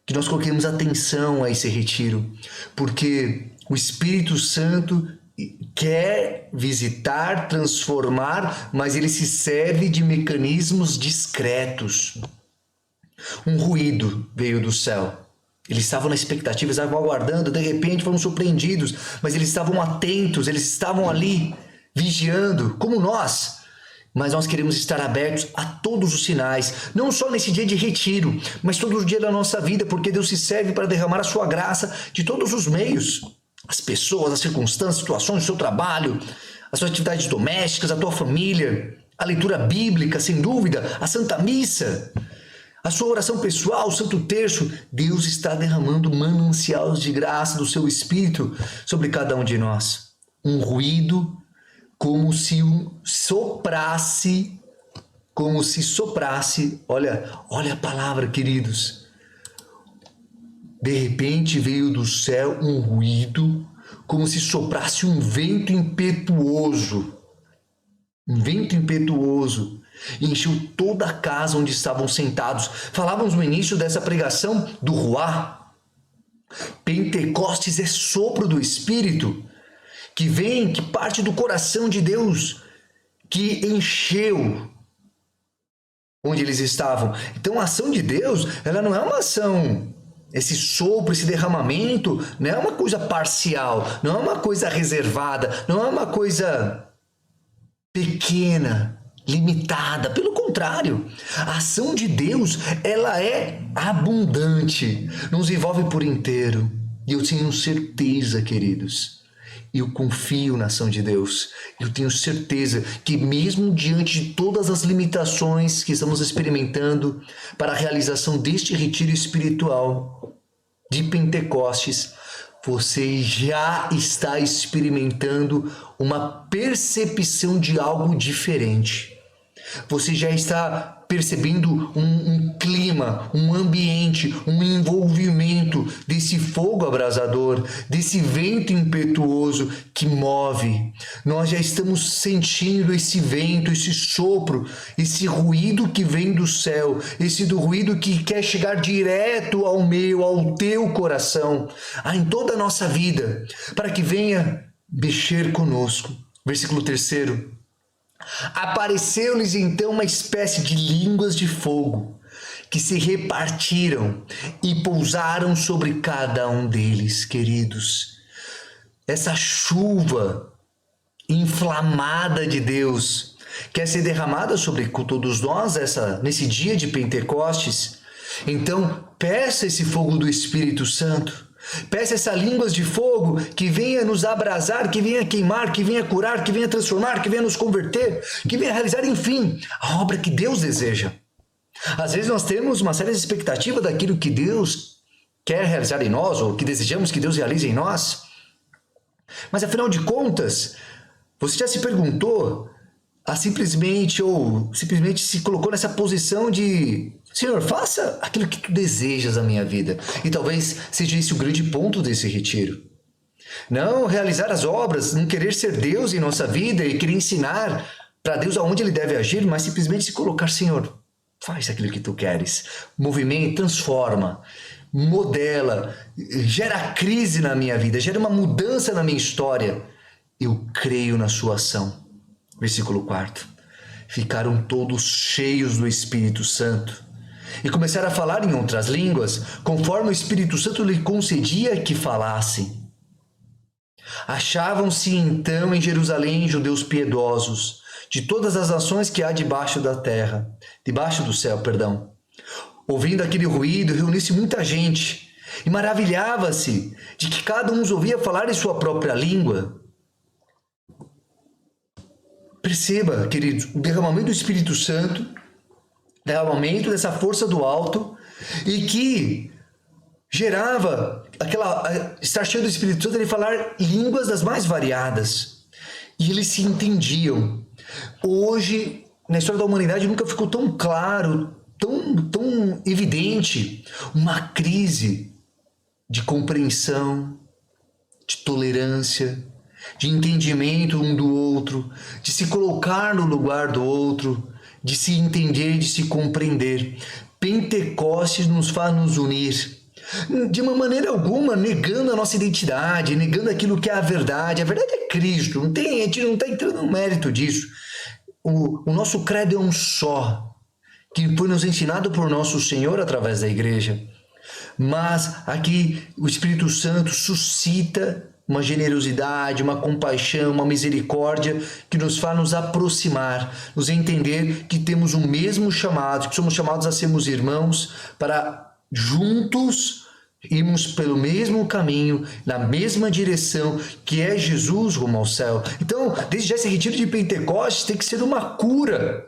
que nós coloquemos atenção a esse retiro, porque o Espírito Santo quer visitar, transformar, mas ele se serve de mecanismos discretos. Um ruído veio do céu. Eles estavam na expectativa, estavam aguardando, de repente foram surpreendidos, mas eles estavam atentos, eles estavam ali, vigiando, como nós. Mas nós queremos estar abertos a todos os sinais, não só nesse dia de retiro, mas todos os dias da nossa vida, porque Deus se serve para derramar a sua graça de todos os meios. As pessoas, as circunstâncias, situações, o seu trabalho, as suas atividades domésticas, a tua família, a leitura bíblica, sem dúvida, a Santa Missa, a sua oração pessoal, o Santo Terço. Deus está derramando mananciais de graça do seu Espírito sobre cada um de nós. Um ruído como se soprasse, olha a palavra, queridos. De repente veio do céu um ruído, como se soprasse um vento impetuoso. E encheu toda a casa onde estavam sentados. Falávamos no início dessa pregação do Ruá. Pentecostes é sopro do Espírito, que vem, que parte do coração de Deus, que encheu onde eles estavam. Então a ação de Deus, ela não é uma ação, esse sopro, esse derramamento, não é uma coisa parcial, não é uma coisa reservada, não é uma coisa pequena, limitada. Pelo contrário, a ação de Deus, ela é abundante, nos envolve por inteiro. E eu tenho certeza, queridos, eu confio na ação de Deus. Eu tenho certeza que mesmo diante de todas as limitações que estamos experimentando para a realização deste retiro espiritual de Pentecostes, você já está experimentando uma percepção de algo diferente. Você já está percebendo um clima, um ambiente, um envolvimento desse fogo abrasador, desse vento impetuoso que move. Nós já estamos sentindo esse vento, esse sopro, esse ruído que vem do céu, esse ruído que quer chegar direto ao meu, ao teu coração, em toda a nossa vida, para que venha mexer conosco. Versículo 3. Apareceu-lhes então uma espécie de línguas de fogo que se repartiram e pousaram sobre cada um deles, queridos. Essa chuva inflamada de Deus quer ser derramada sobre todos nós nesse dia de Pentecostes. Então, peça esse fogo do Espírito Santo. Peça essas línguas de fogo que venha nos abrasar, que venha queimar, que venha curar, que venha transformar, que venha nos converter, que venha realizar, enfim, a obra que Deus deseja. Às vezes nós temos uma séria expectativa daquilo que Deus quer realizar em nós, ou que desejamos que Deus realize em nós. Mas afinal de contas, você já se perguntou simplesmente se colocou nessa posição de: Senhor, faça aquilo que tu desejas na minha vida. E talvez seja esse o grande ponto desse retiro. Não realizar as obras, não querer ser Deus em nossa vida e querer ensinar para Deus aonde Ele deve agir, mas simplesmente se colocar: Senhor, faz aquilo que tu queres. Movimenta, transforma, modela, gera crise na minha vida, gera uma mudança na minha história. Eu creio na sua ação. Versículo 4. Ficaram todos cheios do Espírito Santo e começaram a falar em outras línguas, conforme o Espírito Santo lhe concedia que falassem. Achavam-se então em Jerusalém judeus piedosos, de todas as nações que há debaixo do céu. Ouvindo aquele ruído, reuniu-se muita gente e maravilhava-se de que cada um os ouvia falar em sua própria língua. Perceba, queridos, o derramamento do Espírito Santo, derramamento dessa força do alto, e que gerava estar cheio do Espírito Santo, ele falar línguas das mais variadas. E eles se entendiam. Hoje, na história da humanidade, nunca ficou tão claro, tão evidente, uma crise de compreensão, de tolerância, de entendimento um do outro, de se colocar no lugar do outro, de se entender, de se compreender. Pentecostes nos faz nos unir, de uma maneira alguma negando a nossa identidade, negando aquilo que é a verdade. A verdade é Cristo, a gente não está entrando no mérito disso. O nosso credo é um só, que foi nos ensinado por nosso Senhor através da igreja. Mas aqui o Espírito Santo suscita uma generosidade, uma compaixão, uma misericórdia que nos faz nos aproximar, nos entender que temos o mesmo chamado, que somos chamados a sermos irmãos, para juntos irmos pelo mesmo caminho, na mesma direção, que é Jesus rumo ao céu. Então, desde já esse retiro de Pentecostes tem que ser uma cura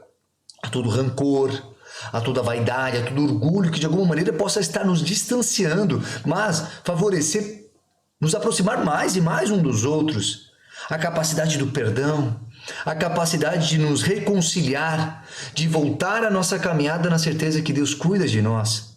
a todo rancor, a toda vaidade, a todo orgulho que de alguma maneira possa estar nos distanciando, mas favorecer, nos aproximar mais e mais um dos outros. A capacidade do perdão, a capacidade de nos reconciliar, de voltar a nossa caminhada na certeza que Deus cuida de nós.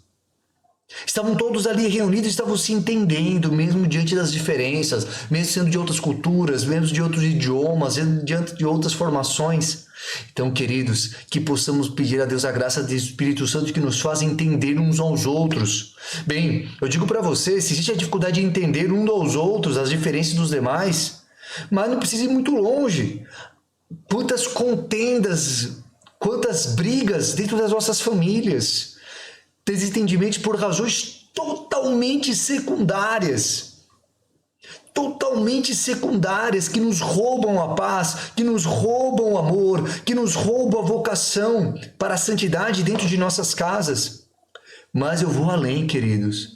Estavam todos ali reunidos, estavam se entendendo, mesmo diante das diferenças, mesmo sendo de outras culturas, mesmo de outros idiomas, diante de outras formações. Então, queridos, que possamos pedir a Deus a graça do Espírito Santo que nos faz entender uns aos outros. Bem, eu digo para você, se existe a dificuldade de entender uns aos outros, as diferenças dos demais, mas não precisa ir muito longe. Quantas contendas Quantas brigas dentro das nossas famílias, desentendimentos por razões totalmente secundárias, que nos roubam a paz, que nos roubam o amor, que nos roubam a vocação para a santidade dentro de nossas casas. Mas eu vou além, queridos.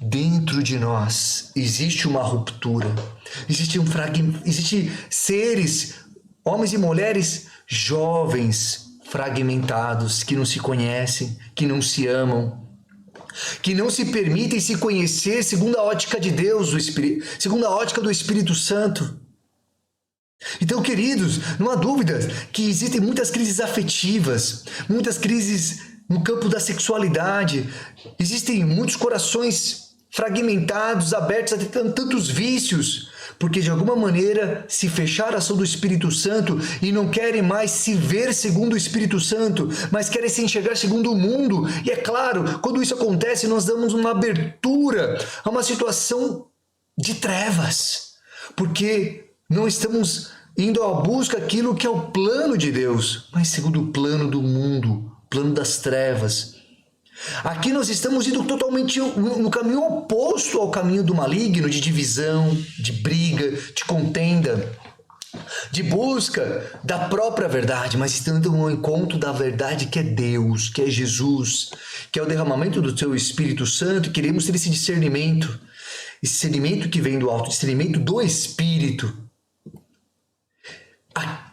Dentro de nós existe uma ruptura, existe seres, homens e mulheres jovens, fragmentados, que não se conhecem, que não se amam, que não se permitem se conhecer segundo a ótica de Deus, segundo a ótica do Espírito Santo. Então, queridos, não há dúvida que existem muitas crises afetivas, muitas crises no campo da sexualidade, existem muitos corações fragmentados, abertos a ter tantos vícios, porque de alguma maneira se fecharam a ação do Espírito Santo e não querem mais se ver segundo o Espírito Santo, mas querem se enxergar segundo o mundo. E é claro, quando isso acontece, nós damos uma abertura a uma situação de trevas, porque não estamos indo à busca daquilo que é o plano de Deus, mas segundo o plano do mundo, plano das trevas. Aqui nós estamos indo totalmente no caminho oposto ao caminho do maligno, de divisão, de briga, de contenda, de busca da própria verdade, mas estando no encontro da verdade que é Deus, que é Jesus, que é o derramamento do seu Espírito Santo. Queremos ter esse discernimento que vem do alto, discernimento do Espírito.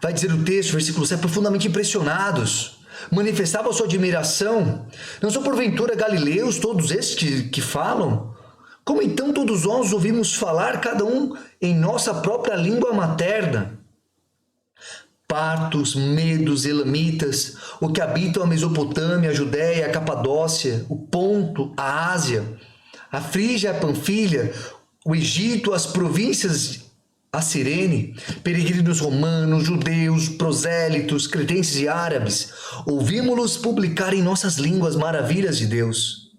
Vai dizer o texto, versículo 7, profundamente impressionados, manifestavam sua admiração. Não são porventura galileus todos estes que falam? Como então todos nós ouvimos falar, cada um em nossa própria língua materna? Partos, medos, elamitas, o que habitam a Mesopotâmia, a Judéia, a Capadócia, o Ponto, a Ásia, a Frígia, a Panfilha, o Egito, as províncias, a Cirene, peregrinos romanos, judeus, prosélitos, cretenses e árabes, ouvimos-los publicar em nossas línguas maravilhas de Deus.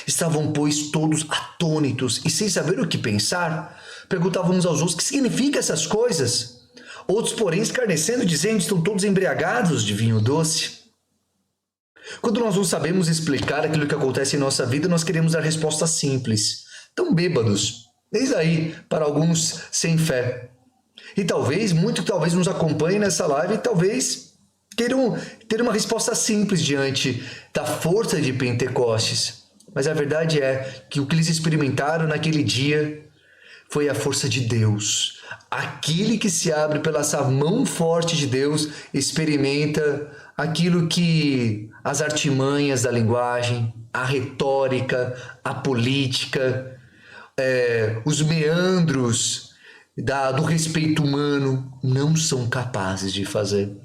Estavam, pois, todos atônitos e sem saber o que pensar, perguntavam uns aos outros o que significam essas coisas. Outros, porém, escarnecendo, dizendo, estão todos embriagados de vinho doce. Quando nós não sabemos explicar aquilo que acontece em nossa vida, nós queremos dar respostas simples. Tão bêbados. Eis aí, para alguns sem fé. E talvez nos acompanhem nessa live e talvez queiram ter uma resposta simples diante da força de Pentecostes. Mas a verdade é que o que eles experimentaram naquele dia foi a força de Deus. Aquele que se abre pela essa mão forte de Deus experimenta aquilo que as artimanhas da linguagem, a retórica, a política, os meandros do respeito humano não são capazes de fazer.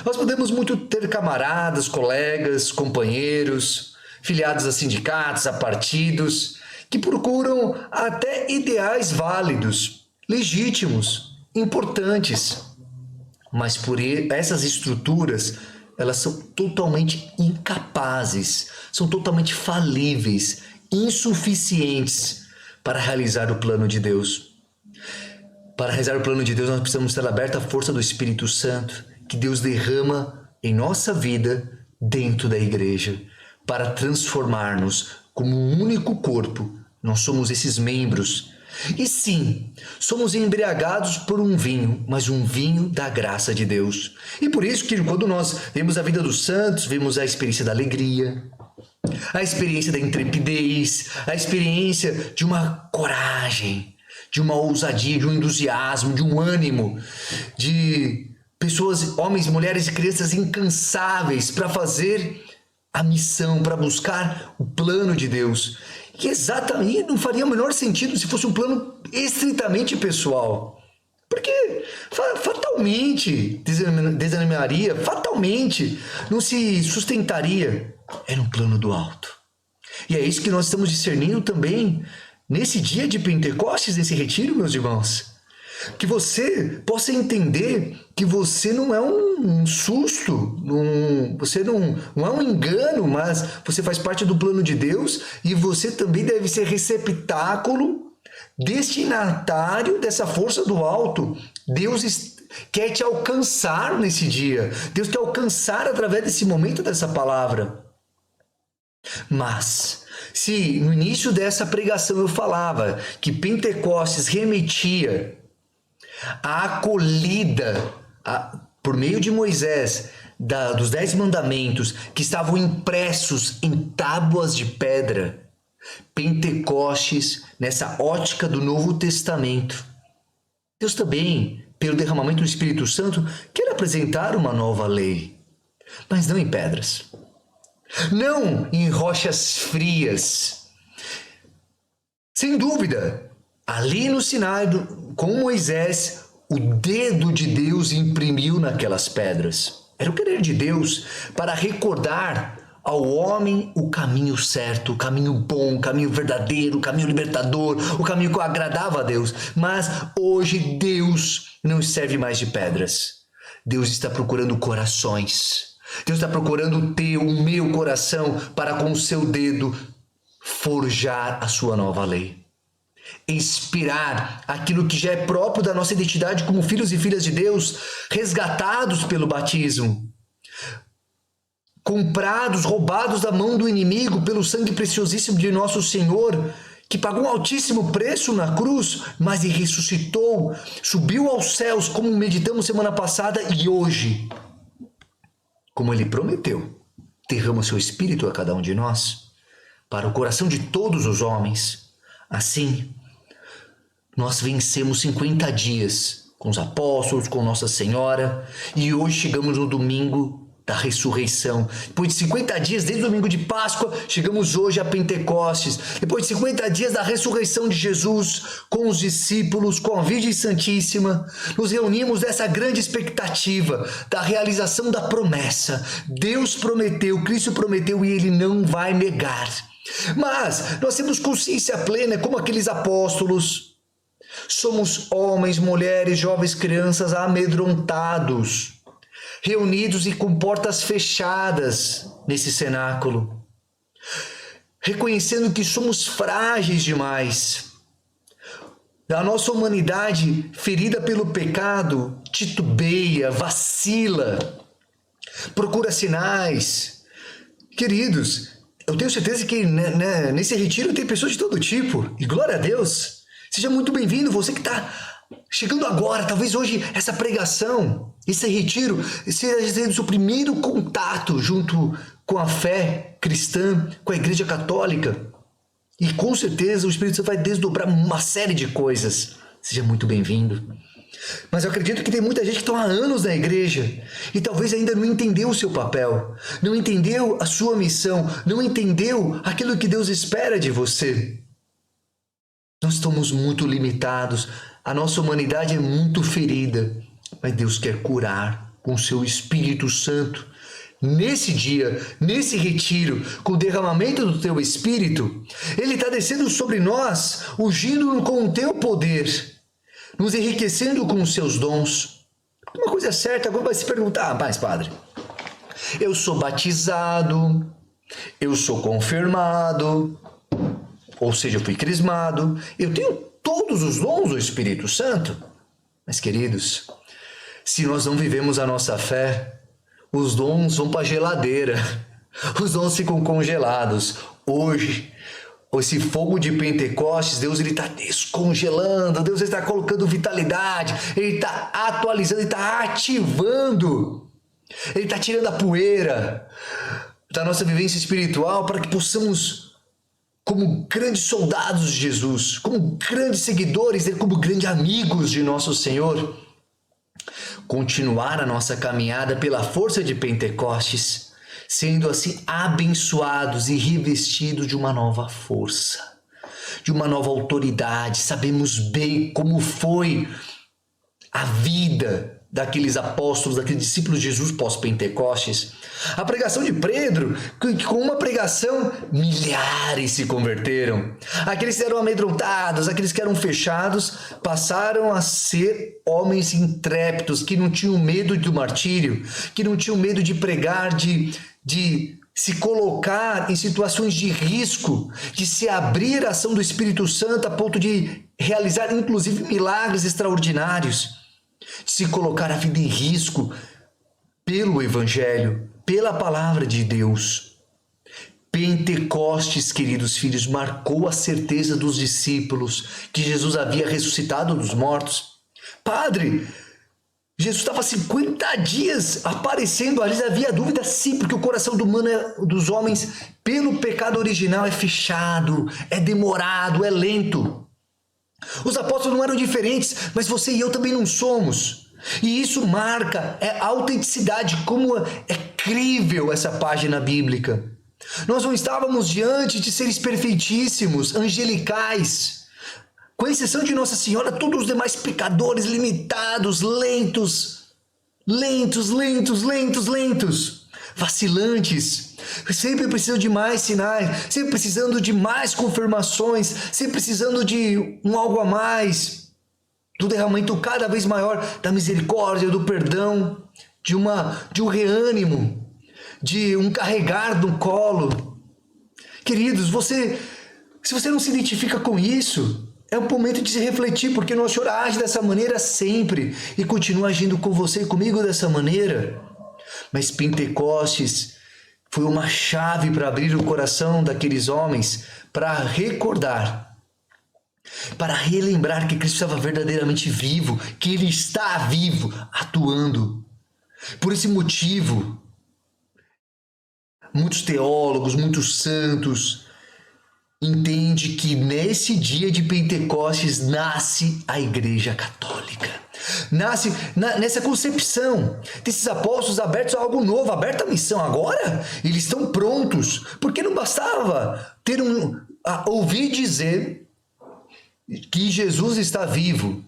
Nós podemos muito ter camaradas, colegas, companheiros, filiados a sindicatos, a partidos, que procuram até ideais válidos, legítimos, importantes. Mas por essas estruturas, elas são totalmente incapazes, são totalmente falíveis, insuficientes para realizar o plano de Deus. Para realizar o plano de Deus, nós precisamos estar abertos à força do Espírito Santo, que Deus derrama em nossa vida dentro da igreja, para transformar-nos como um único corpo. Nós somos esses membros. E sim, somos embriagados por um vinho, mas um vinho da graça de Deus. E por isso que quando nós vemos a vida dos santos, vemos a experiência da alegria, a experiência da intrepidez, a experiência de uma coragem, de uma ousadia, de um entusiasmo, de um ânimo, de pessoas, homens, mulheres e crianças incansáveis para fazer a missão, para buscar o plano de Deus. Que exatamente não faria o menor sentido se fosse um plano estritamente pessoal. Porque fatalmente desanimaria, fatalmente não se sustentaria. Era um plano do alto. E é isso que nós estamos discernindo também nesse dia de Pentecostes, nesse retiro, meus irmãos. Que você possa entender que você não é um susto, você não é um engano, mas você faz parte do plano de Deus e você também deve ser receptáculo, destinatário dessa força do alto. Deus quer te alcançar nesse dia. Deus quer alcançar através desse momento, dessa palavra. Mas, se no início dessa pregação eu falava que Pentecostes remetia à acolhida por meio de Moisés dos 10 mandamentos que estavam impressos em tábuas de pedra, Pentecostes, nessa ótica do Novo Testamento, Deus também, pelo derramamento do Espírito Santo, quer apresentar uma nova lei, mas não em pedras, não em rochas frias. Sem dúvida, ali no Sinai, com Moisés, o dedo de Deus imprimiu naquelas pedras. Era o querer de Deus para recordar ao homem o caminho certo, o caminho bom, o caminho verdadeiro, o caminho libertador, o caminho que agradava a Deus. Mas hoje Deus não serve mais de pedras. Deus está procurando corações. Deus está procurando o teu, o meu coração para com o seu dedo forjar a sua nova lei. Inspirar aquilo que já é próprio da nossa identidade como filhos e filhas de Deus, resgatados pelo batismo, comprados, roubados da mão do inimigo pelo sangue preciosíssimo de nosso Senhor, que pagou um altíssimo preço na cruz, mas ele ressuscitou, subiu aos céus, como meditamos semana passada, e hoje, como ele prometeu, derrama o seu Espírito a cada um de nós, para o coração de todos os homens. Assim, nós vencemos 50 dias com os apóstolos, com Nossa Senhora, e hoje chegamos no domingo da ressurreição. Depois de 50 dias, desde o domingo de Páscoa, chegamos hoje a Pentecostes. Depois de 50 dias da ressurreição de Jesus, com os discípulos, com a Virgem Santíssima, nos reunimos nessa grande expectativa da realização da promessa. Deus prometeu, Cristo prometeu e Ele não vai negar. Mas nós temos consciência plena, como aqueles apóstolos. Somos homens, mulheres, jovens, crianças amedrontados, reunidos e com portas fechadas nesse cenáculo, reconhecendo que somos frágeis demais. A nossa humanidade, ferida pelo pecado, titubeia, vacila, procura sinais. Queridos, eu tenho certeza que nesse retiro tem pessoas de todo tipo, e glória a Deus. Seja muito bem-vindo, você que está chegando agora, talvez hoje essa pregação, esse retiro, seja o seu primeiro contato junto com a fé cristã, com a Igreja Católica. E com certeza o Espírito Santo vai desdobrar uma série de coisas. Seja muito bem-vindo. Mas eu acredito que tem muita gente que está há anos na igreja e talvez ainda não entendeu o seu papel, não entendeu a sua missão, não entendeu aquilo que Deus espera de você. Nós estamos muito limitados, a nossa humanidade é muito ferida, mas Deus quer curar com o seu Espírito Santo. Nesse dia, nesse retiro, com o derramamento do teu Espírito, Ele está descendo sobre nós, ungindo com o teu poder, nos enriquecendo com os seus dons. Uma coisa certa, agora vai se perguntar, mas padre, eu sou batizado, eu sou confirmado, ou seja, eu fui crismado, eu tenho todos os dons do Espírito Santo. Mas queridos, se nós não vivemos a nossa fé, os dons vão para a geladeira, os dons ficam congelados. Hoje, esse fogo de Pentecostes, Deus está descongelando, Deus está colocando vitalidade, Ele está atualizando, Ele está ativando, Ele está tirando a poeira da nossa vivência espiritual para que possamos, como grandes soldados de Jesus, como grandes seguidores dele, como grandes amigos de nosso Senhor, continuar a nossa caminhada pela força de Pentecostes, sendo assim abençoados e revestidos de uma nova força, de uma nova autoridade. Sabemos bem como foi a vida daqueles apóstolos, daqueles discípulos de Jesus pós-Pentecostes. A pregação de Pedro, que com uma pregação milhares se converteram. Aqueles que eram amedrontados, aqueles que eram fechados, passaram a ser homens intrépidos, que não tinham medo do martírio, que não tinham medo de pregar, de se colocar em situações de risco, de se abrir à ação do Espírito Santo a ponto de realizar inclusive milagres extraordinários. de se colocar a vida em risco pelo Evangelho, pela palavra de Deus. Pentecostes, queridos filhos, marcou a certeza dos discípulos que Jesus havia ressuscitado dos mortos. Padre, Jesus estava 50 dias aparecendo, ali havia dúvida sim, porque o coração dos homens, pelo pecado original, é fechado, é demorado, é lento. Os apóstolos não eram diferentes, mas você e eu também não somos. E isso marca a autenticidade, como é crível essa página bíblica. Nós não estávamos diante de seres perfeitíssimos, angelicais. Com exceção de Nossa Senhora, todos os demais pecadores limitados, lentos, vacilantes, sempre precisando de mais sinais, sempre precisando de mais confirmações, sempre precisando de um algo a mais, do derramamento cada vez maior da misericórdia, do perdão, de um reânimo, de um carregar no colo. Queridos, se você não se identifica com isso, é o momento de se refletir, porque Nosso Senhor age dessa maneira sempre e continua agindo com você e comigo dessa maneira. Mas Pentecostes foi uma chave para abrir o coração daqueles homens, para recordar, para relembrar que Cristo estava verdadeiramente vivo, que Ele está vivo, atuando. Por esse motivo, muitos teólogos, muitos santos, entende que nesse dia de Pentecostes nasce a Igreja Católica. Nasce nessa concepção desses apóstolos abertos a algo novo, aberta a missão. Agora eles estão prontos, porque não bastava ouvir dizer que Jesus está vivo.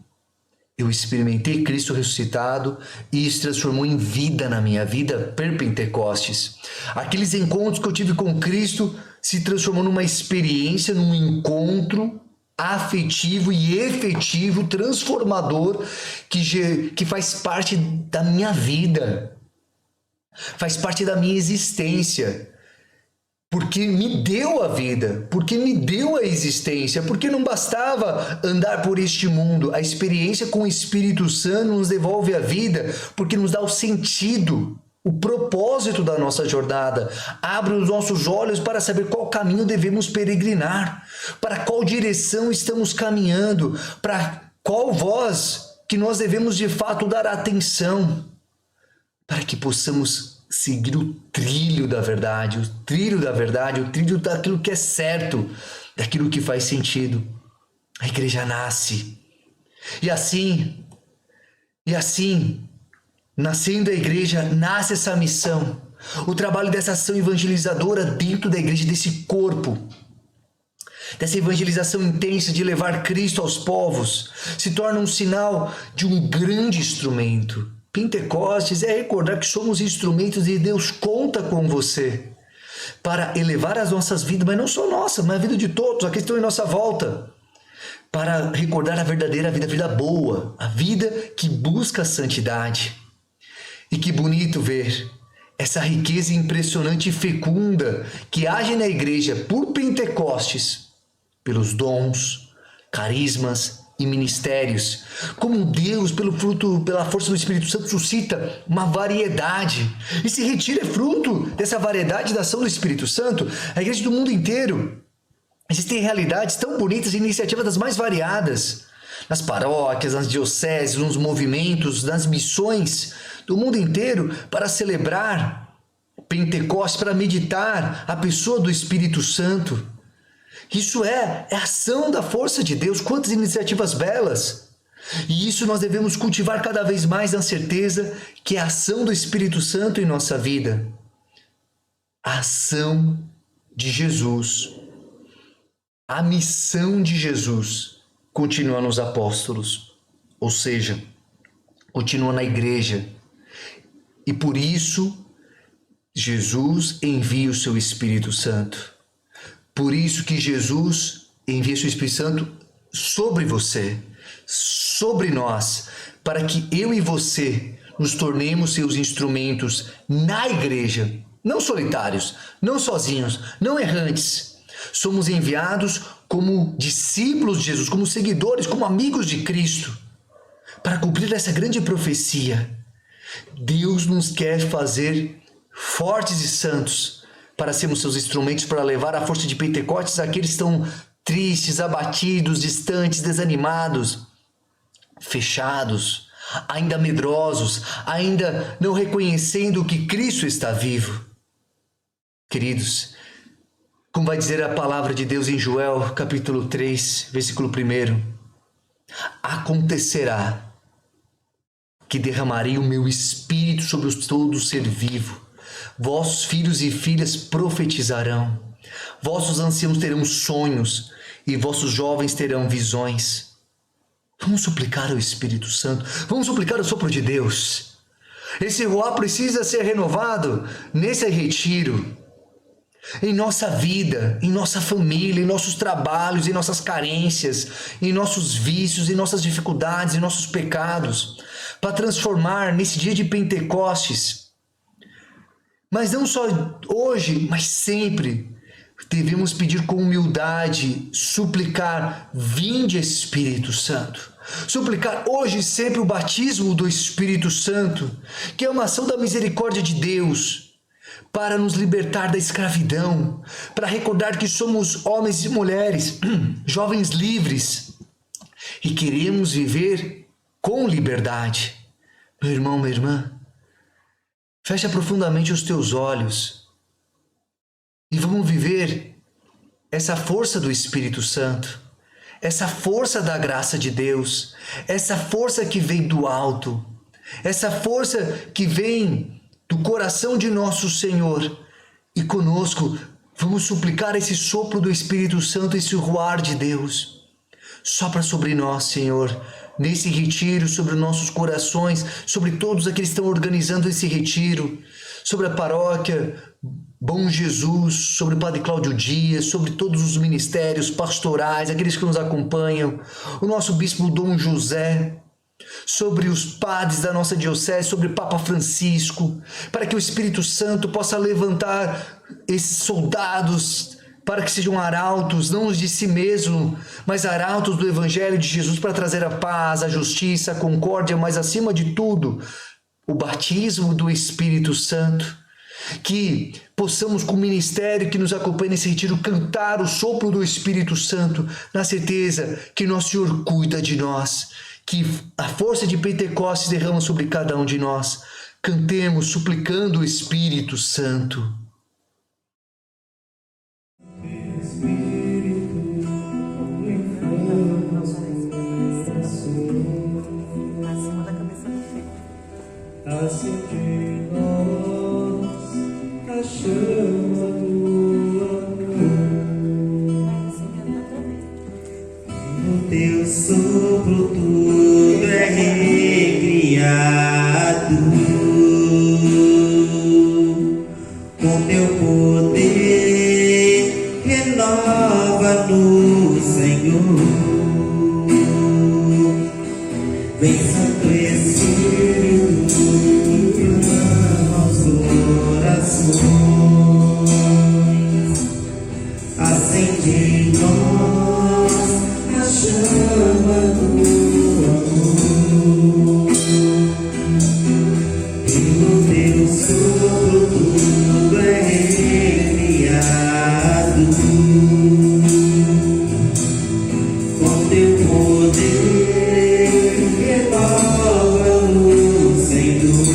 Eu experimentei Cristo ressuscitado e isso transformou em vida na minha vida per Pentecostes. Aqueles encontros que eu tive com Cristo se transformou numa experiência, num encontro afetivo e efetivo, transformador, que faz parte da minha vida, faz parte da minha existência, porque me deu a vida, porque me deu a existência, porque não bastava andar por este mundo. A experiência com o Espírito Santo nos devolve a vida, porque nos dá o sentido, o propósito da nossa jornada, abre os nossos olhos para saber qual caminho devemos peregrinar, para qual direção estamos caminhando, para qual voz que nós devemos de fato dar atenção, para que possamos seguir o trilho da verdade, o trilho daquilo que é certo, daquilo que faz sentido. A igreja nasce. E assim, nascendo a igreja, nasce essa missão, o trabalho dessa ação evangelizadora dentro da igreja, desse corpo, dessa evangelização intensa de levar Cristo aos povos, se torna um sinal de um grande instrumento. Pentecostes é recordar que somos instrumentos e Deus conta com você para elevar as nossas vidas, mas não só nossa, mas a vida de todos, aqueles que estão em nossa volta, para recordar a verdadeira vida, a vida boa, a vida que busca a santidade. E que bonito ver essa riqueza impressionante e fecunda que age na igreja por Pentecostes, pelos dons, carismas e ministérios. Como Deus, pela força do Espírito Santo, suscita uma variedade. E se retira fruto dessa variedade da ação do Espírito Santo, a igreja do mundo inteiro. Existem realidades tão bonitas e iniciativas das mais variadas. Nas paróquias, nas dioceses, nos movimentos, nas missões do mundo inteiro, para celebrar Pentecostes, para meditar a pessoa do Espírito Santo. Isso é ação da força de Deus. Quantas iniciativas belas! E isso nós devemos cultivar cada vez mais na certeza que é a ação do Espírito Santo em nossa vida. A ação de Jesus. A missão de Jesus continua nos apóstolos, ou seja, continua na igreja. E por isso, Jesus envia o seu Espírito Santo. Por isso que Jesus envia o seu Espírito Santo sobre você, sobre nós, para que eu e você nos tornemos seus instrumentos na igreja, não solitários, não sozinhos, não errantes. Somos enviados como discípulos de Jesus, como seguidores, como amigos de Cristo, para cumprir essa grande profecia, Deus nos quer fazer fortes e santos para sermos seus instrumentos para levar a força de Pentecostes àqueles que estão tristes, abatidos, distantes, desanimados, fechados, ainda medrosos, ainda não reconhecendo que Cristo está vivo. Queridos, como vai dizer a palavra de Deus em Joel, capítulo 3, versículo 1, acontecerá que derramarei o meu espírito sobre todo ser vivo. Vossos filhos e filhas profetizarão. Vossos anciãos terão sonhos e vossos jovens terão visões. Vamos suplicar ao Espírito Santo. Vamos suplicar o sopro de Deus. Esse ruá precisa ser renovado nesse retiro. Em nossa vida, em nossa família, em nossos trabalhos, em nossas carências, em nossos vícios, em nossas dificuldades, em nossos pecados, para transformar nesse dia de Pentecostes. Mas não só hoje, mas sempre devemos pedir com humildade, suplicar, vinde Espírito Santo. Suplicar hoje e sempre o batismo do Espírito Santo, que é uma ação da misericórdia de Deus, para nos libertar da escravidão, para recordar que somos homens e mulheres, jovens livres, e queremos viver com liberdade. Meu irmão, minha irmã, fecha profundamente os teus olhos e vamos viver essa força do Espírito Santo, essa força da graça de Deus, essa força que vem do alto, essa força que vem do coração de nosso Senhor. E conosco vamos suplicar esse sopro do Espírito Santo, esse ruar de Deus. Sopra sobre nós, Senhor, nesse retiro, sobre nossos corações, sobre todos aqueles que estão organizando esse retiro, sobre a paróquia Bom Jesus, sobre o Padre Cláudio Dias, sobre todos os ministérios pastorais, aqueles que nos acompanham, o nosso Bispo Dom José, sobre os padres da nossa diocese, sobre o Papa Francisco, para que o Espírito Santo possa levantar esses soldados, para que sejam arautos, não os de si mesmo, mas arautos do Evangelho de Jesus, para trazer a paz, a justiça, a concórdia, mas acima de tudo, o batismo do Espírito Santo. Que possamos, com o ministério que nos acompanha nesse retiro, cantar o sopro do Espírito Santo, na certeza que nosso Senhor cuida de nós, que a força de Pentecostes derrama sobre cada um de nós. Cantemos suplicando o Espírito Santo. Acende em nós a chama do amor. No teu sopro tudo é recriado. Com teu poder renova-nos, Senhor. Vem, Santo Espírito, acende em nós a chama do amor. E no teu sopro tudo é recriado. Com teu poder renova-nos, Senhor.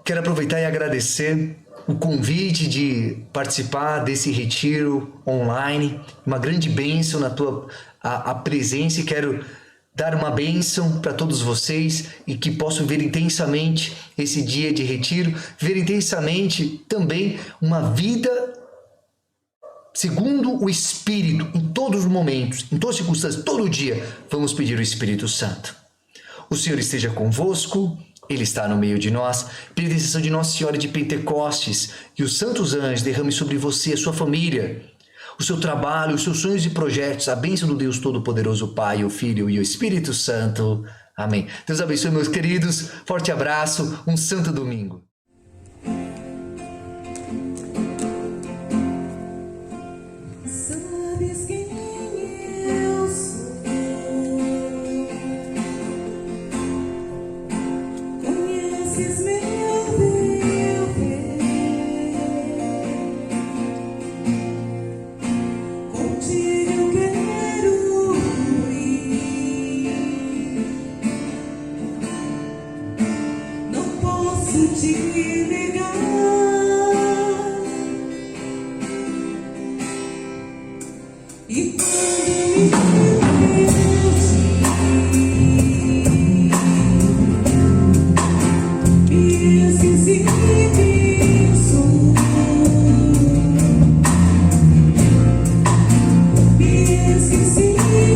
quero aproveitar e agradecer o convite de participar desse retiro online, uma grande bênção na tua a presença, e quero dar uma bênção para todos vocês e que possam ver intensamente esse dia de retiro, ver intensamente também uma vida segundo o Espírito, em todos os momentos, em todas as circunstâncias, todo dia, vamos pedir o Espírito Santo. O Senhor esteja convosco, Ele está no meio de nós. Pela intercessão de Nossa Senhora de Pentecostes e os santos anjos, derrame sobre você, a sua família, o seu trabalho, os seus sonhos e projetos, a bênção do Deus Todo-Poderoso, Pai, o Filho e o Espírito Santo. Amém. Deus abençoe, meus queridos. Forte abraço, um santo domingo. Sabes quem eu sou, conheces meu viver, contigo eu quero ir, não posso te negar. E quando me esqueci quem sou, me esqueci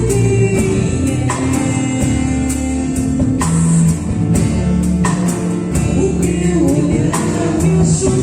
quem é, o teu olhar me achou.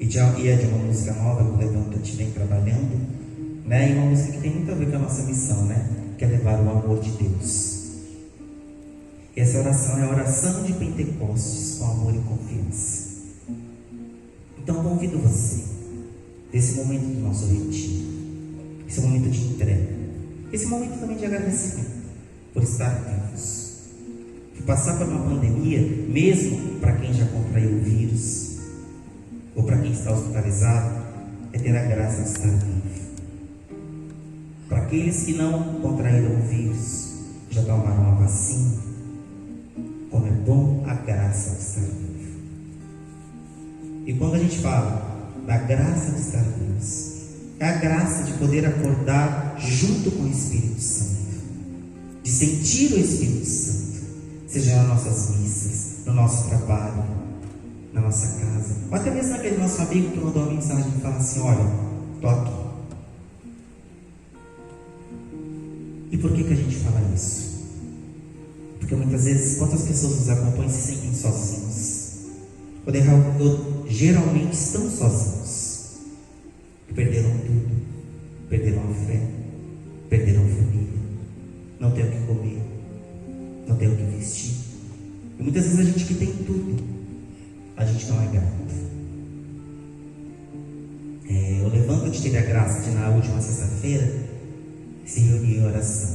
E é de uma música nova que o Levanta-te vem trabalhando, né? E uma música que tem muito a ver com a nossa missão, né? Que é levar o amor de Deus. E essa oração é a oração de Pentecostes com amor e confiança. Então convido você, desse momento do nosso retiro, esse momento de entrega, esse momento também de agradecimento por estar vivos, por passar por uma pandemia, mesmo para quem já contraiu o vírus, ou para quem está hospitalizado, é ter a graça de estar vivo. Para aqueles que não contraíram o vírus, já tomaram a vacina, como é bom a graça de estar vivo. E quando a gente fala da graça de estar vivos, é a graça de poder acordar junto com o Espírito Santo, de sentir o Espírito Santo, seja nas nossas missas, no nosso trabalho, na nossa casa, ou até mesmo aquele nosso amigo que mandou uma mensagem e fala assim: olha, estou aqui. E por que a gente fala isso? Porque muitas vezes, quantas pessoas nos acompanham se sentem sozinhos, ou geralmente estão sozinhos, perderam tudo, perderam a fé, perderam a família, não tem o que comer, não tem o que vestir. E muitas vezes a gente que tem tudo, a gente não é grato. Eu Levanta-te teve a graça de, na última sexta-feira, se reunir em oração.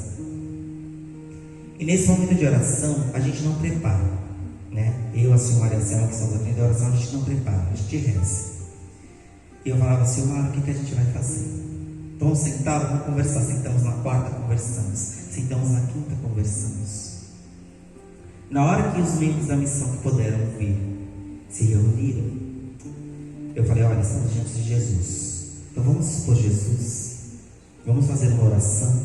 E nesse momento de oração, a gente não prepara, né? Eu, a senhora e a Selma, que estamos à frente da oração, a gente não prepara, a gente reza. E eu falava assim: o que a gente vai fazer? Vamos sentar, vamos conversar. Sentamos na quarta, conversamos. Sentamos na quinta, conversamos. Na hora que os membros da missão que puderam vir se reuniram, eu falei: olha, estamos diante de Jesus, então vamos expor Jesus, vamos fazer uma oração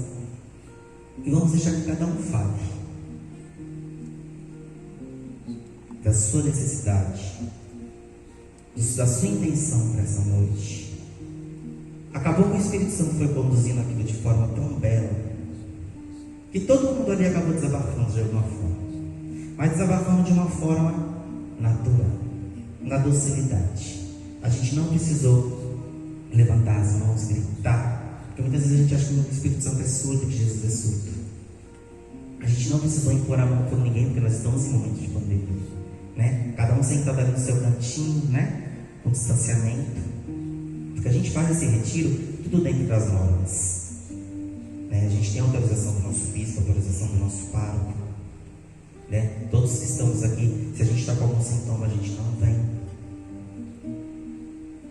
e vamos deixar que cada um fale da sua necessidade, da sua intenção para essa noite. Acabou que o Espírito Santo foi conduzindo aquilo de forma tão bela que todo mundo ali acabou desabafando de alguma forma, mas desabafando de uma forma natural, na docilidade. A gente não precisou levantar as mãos, gritar, porque muitas vezes a gente acha que o Espírito Santo é surdo, que Jesus é surdo. A gente não precisou impor a mão por ninguém, porque nós estamos em momentos de pandemia, né? Cada um sentado ali no seu cantinho, né? Com distanciamento, porque a gente faz esse retiro tudo dentro das normas, né? A gente tem autorização do nosso bispo, autorização do nosso pároco, né? Todos que estamos aqui, se a gente está com algum sintoma, a gente não vem.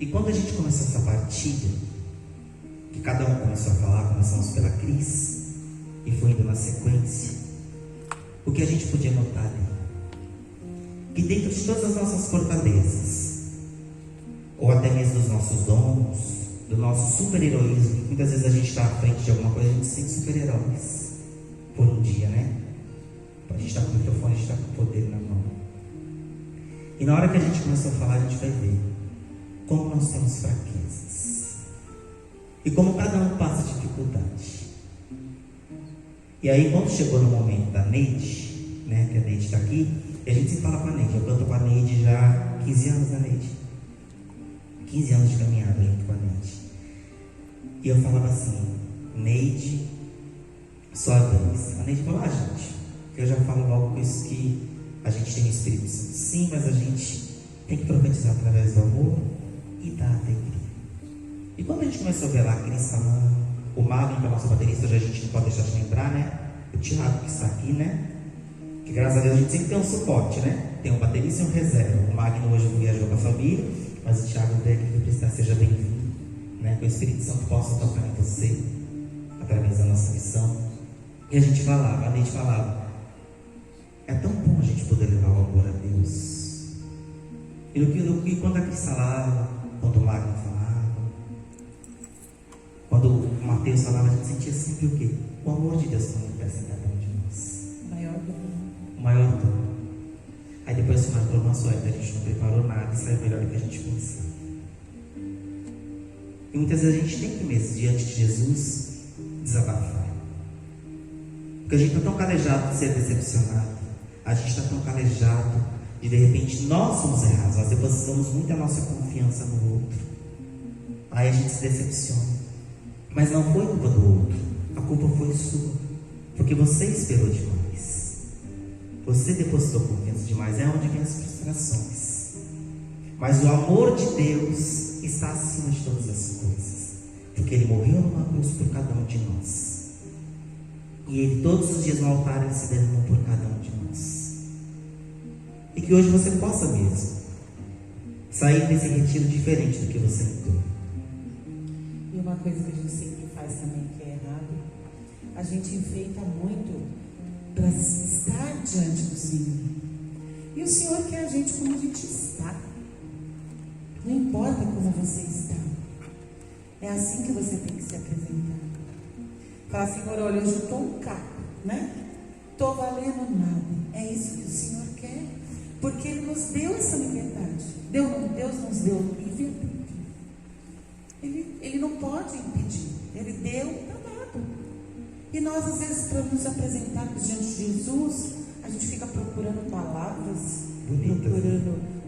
E quando a gente começou essa partilha, que cada um começou a falar, começamos pela Cris e foi indo na sequência, o que a gente podia notar ali, que dentro de todas as nossas fortalezas, ou até mesmo dos nossos dons, do nosso super-heroísmo, que muitas vezes a gente está à frente de alguma coisa, a gente se sente super-heróis por um dia, né? A gente está com o microfone, a gente está com o poder na mão. E na hora que a gente começou a falar, a gente vai ver como nós temos fraquezas e como cada um passa dificuldade. E aí, quando chegou no momento da Neide, né, que a Neide está aqui, e a gente sempre fala com a Neide, eu canto com a Neide já há 15 anos, né, Neide? 15 anos de caminhada junto com a Neide. E eu falava assim: Neide, só a vez. A Neide falou: gente, eu já falo logo com isso, que a gente tem o Espírito Santo, sim, mas a gente tem que profetizar através do amor e da alegria. E quando a gente começou a ver lá a Cris falando, o Magno, que é o nosso baterista, hoje a gente não pode deixar de lembrar, né? O Thiago, que está aqui, né? Que graças a Deus a gente sempre tem um suporte, né? Tem um baterista e um reserva. O Magno hoje viajou com a família, mas o Thiago veio aqui que precisa, seja bem-vindo, né? Que o Espírito Santo possa tocar em você através da nossa missão. E a gente falava, a Neide falava: é tão bom a gente poder levar o amor a Deus. E quando a Cris falava, quando o Magno falava, quando o Mateus falava, a gente sentia sempre o quê? O amor de Deus que manifesta em cada um de nós. O maior dom. Aí depois o Marco falou: nossa, a gente não preparou nada, isso é melhor do que a gente pensar. E muitas vezes a gente tem que mesmo, diante de Jesus, desabafar. Porque a gente está tão calejado de ser decepcionado, a gente está tão calejado de repente nós somos errados, nós depositamos muito a nossa confiança no outro. Aí a gente se decepciona. Mas não foi culpa do outro, a culpa foi sua, porque você esperou demais, você depositou confiança demais. É onde vem as frustrações. Mas o amor de Deus está acima de todas as coisas, porque Ele morreu numa cruz por cada um de nós, e Ele todos os dias no altar Ele se derramou por cada um de nós. E que hoje você possa mesmo sair desse retiro diferente do que você entrou. E uma coisa que a gente sempre faz também que é errado, a gente enfeita muito para estar diante do Senhor. E o Senhor quer a gente como a gente está. Não importa como você está. É assim que você tem que se apresentar. Fala, Senhor, olha, hoje eu estou um caco, né? Estou valendo nada. É isso que o Senhor quer. Porque Ele nos deu essa liberdade. Deus nos deu livre-arbítrio. Ele não pode impedir. Ele deu, está dado. E nós, às vezes, para nos apresentarmos diante de Jesus, a gente fica procurando palavras,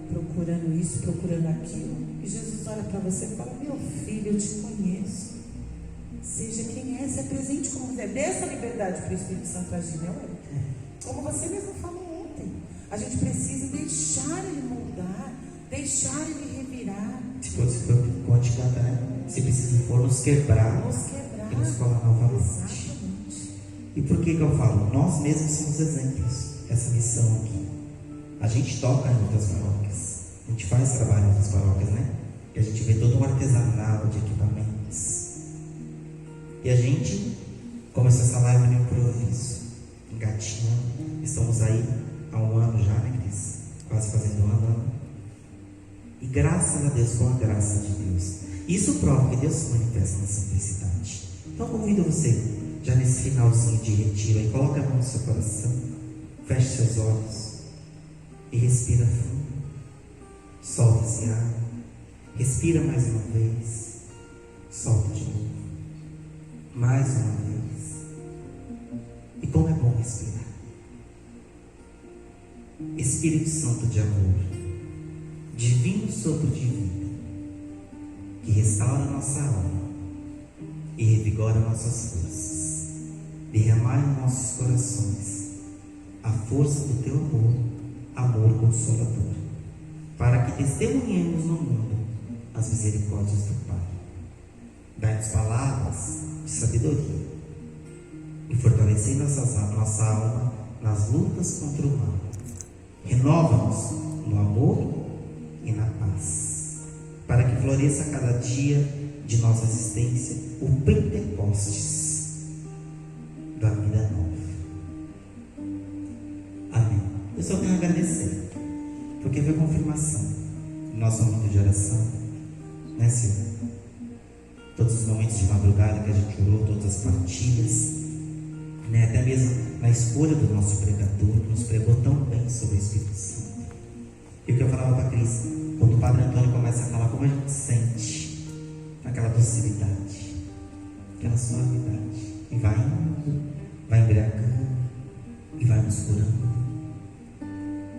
procurando isso, procurando aquilo. E Jesus olha para você e fala, meu filho, eu te conheço. Seja quem é, se apresente como você é. Dê essa liberdade para o Espírito Santo agir, né? Como você mesmo falou ontem. A gente precisa deixar Ele moldar, deixar Ele revirar. Se pode cantar, né? Se preciso for nos quebrar e nos colar novamente. Exatamente. E por que eu falo? Nós mesmos somos exemplos dessa missão aqui. A gente toca em outras paróquias, a gente faz trabalho em outras paróquias, né? E a gente vê todo um artesanal de equipamentos. E a gente começou essa live no improviso, engatinhando. Estamos aí há um ano já, né, Cris? Quase fazendo um ano. E graças a Deus, com a graça de Deus, isso prova que Deus se manifesta na simplicidade. Então convido você, já nesse finalzinho de retiro, aí coloca a mão no seu coração, feche seus olhos e respira fundo. Solta esse ar, respira mais uma vez, solta de novo, mais uma vez. E como é bom respirar. Espírito Santo de amor, divino sopro de vida, que restaura nossa alma e revigora nossas forças, derramai em nossos corações a força do teu amor consolador, para que testemunhemos no mundo as misericórdias do Pai. Dai-nos palavras de sabedoria e fortalecei nossa alma nas lutas contra o mal. Renova-nos no amor e na paz, para que floresça a cada dia de nossa existência o Pentecostes da vida nova. Amém. Eu só tenho a agradecer, porque foi confirmação do nosso momento de oração, né, Silvia? Todos os momentos de madrugada que a gente orou, todas as partilhas, né? Até mesmo na escolha do nosso pregador, que nos pregou tão bem sobre o Espírito Santo. E o que eu falava para a Cris, quando o Padre Antônio começa a falar, como a gente sente aquela docilidade, aquela suavidade, e vai indo, vai embriagando e vai nos curando.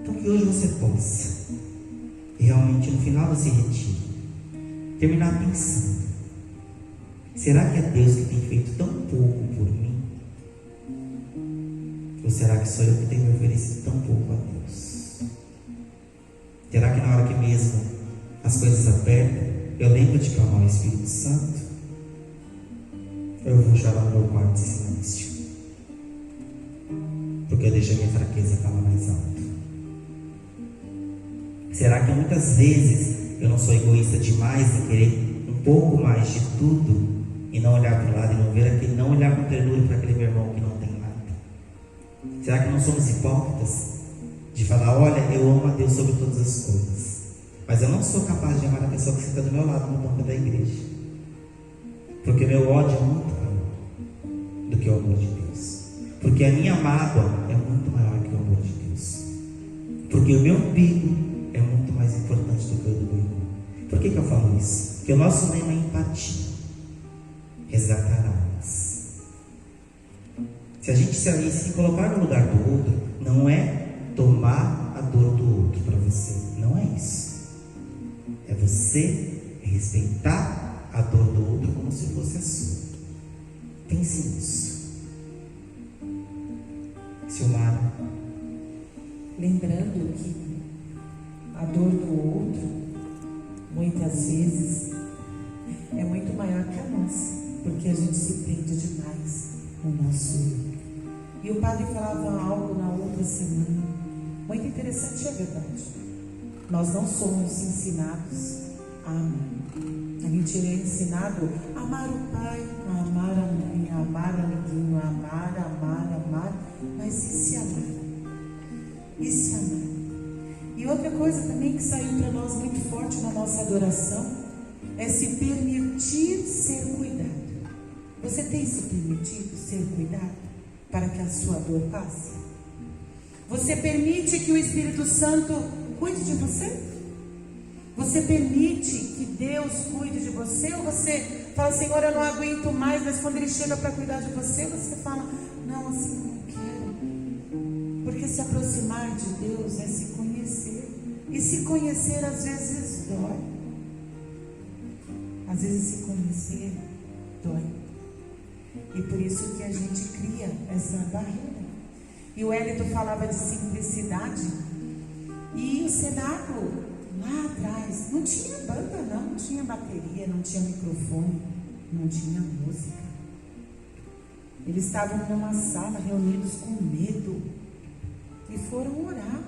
Então que hoje você possa, realmente no final desse retiro, terminar pensando, será que é Deus que tem feito tão pouco por mim? Ou será que sou eu que tenho me oferecido tão pouco a Deus? Será que na hora que mesmo as coisas apertam, eu lembro de clamar o Espírito Santo? Ou eu vou chorar no meu quarto em silêncio? Porque eu deixo a minha fraqueza falar mais alto. Será que muitas vezes eu não sou egoísta demais em querer um pouco mais de tudo e não olhar para o lado e não ver aquele, não olhar com ternura para aquele meu irmão que não tem nada? Será que não somos hipócritas de falar, olha, eu amo a Deus sobre todas as coisas, mas eu não sou capaz de amar a pessoa que senta do meu lado no banco da igreja, porque meu ódio é muito maior do que o amor de Deus, porque a minha mágoa é muito maior que o amor de Deus, porque o meu umbigo é muito mais importante do que o do meu irmão. Por que eu falo isso? Porque o nosso lema é empatia, resgatar almas. Se a gente se colocar no lugar do outro, não é tomar a dor do outro para você. Não é isso. É você respeitar a dor do outro como se fosse a sua. Pense nisso. Silmara. Lembrando que a dor do outro, muitas vezes, é muito maior que a nossa, porque a gente se prende demais no nosso eu. E o padre falava algo na outra semana, muito interessante, é verdade. Nós não somos ensinados a amar. A gente é ensinado a amar o pai, a amar a mãe, a amar o amiguinho, a amar, mas e se amar? E se amar? E outra coisa também que saiu para nós muito forte na nossa adoração é se permitir ser cuidado. Você tem se permitido ser cuidado para que a sua dor passe? Você permite que o Espírito Santo cuide de você? Você permite que Deus cuide de você? Ou você fala, Senhor, eu não aguento mais, mas quando Ele chega para cuidar de você, você fala, não, assim eu não quero. Porque se aproximar de Deus é se conhecer. E se conhecer às vezes dói. Às vezes se conhecer dói. E por isso que a gente cria essa barreira. E o Hélito falava de simplicidade. E o cenáculo, lá atrás, não tinha banda não tinha bateria, não tinha microfone, não tinha música. Eles estavam numa sala reunidos com medo e foram orar.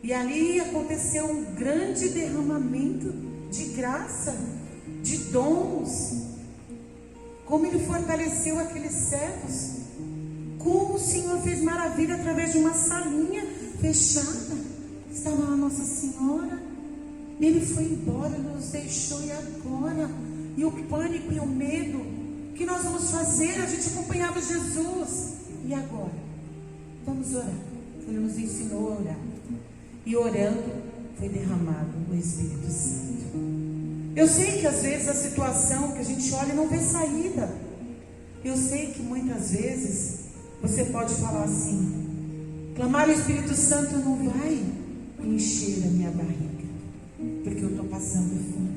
E ali aconteceu um grande derramamento de graça, de dons. Como Ele fortaleceu aqueles servos. Como o Senhor fez maravilha através de uma salinha fechada. Estava lá Nossa Senhora. Ele foi embora, nos deixou. E agora? E o pânico e o medo. O que nós vamos fazer? A gente acompanhava Jesus. E agora? Vamos orar. Ele nos ensinou a orar. E orando, foi derramado o Espírito Santo. Eu sei que às vezes a situação que a gente olha não vê saída. Eu sei que muitas vezes você pode falar assim: clamar o Espírito Santo não vai encher a minha barriga, porque eu estou passando fome.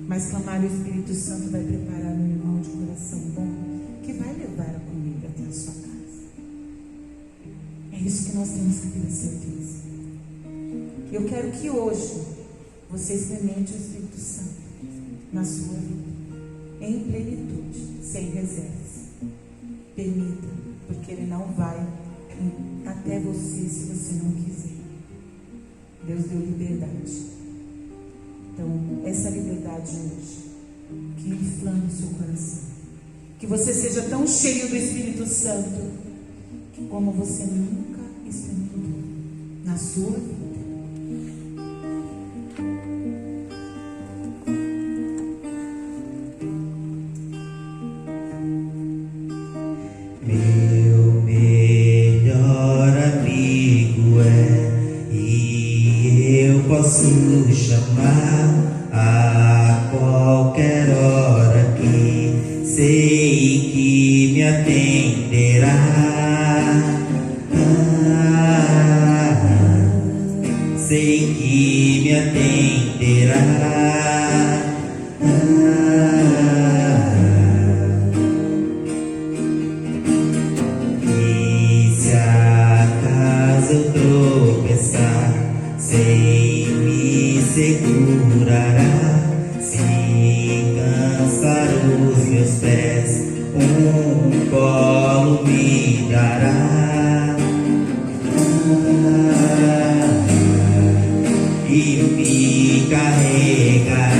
Mas clamar o Espírito Santo vai preparar um irmão de coração bom, que vai levar a comida até a sua casa. É isso que nós temos que ter certeza. Eu quero que hoje você experimente o Espírito Santo na sua vida, em plenitude, sem reservas. Permita, porque Ele não vai até você se você não quiser. Deus deu liberdade. Então, essa liberdade hoje, que inflame o seu coração. Que você seja tão cheio do Espírito Santo, que como você nunca experimentou na sua vida. Posso chamar a qualquer hora que sei que me atenderá. Sei que me atenderá. E se acaso eu tropeçar, sei me segurará. Se cansar os meus pés, um colo me dará. E me carregará.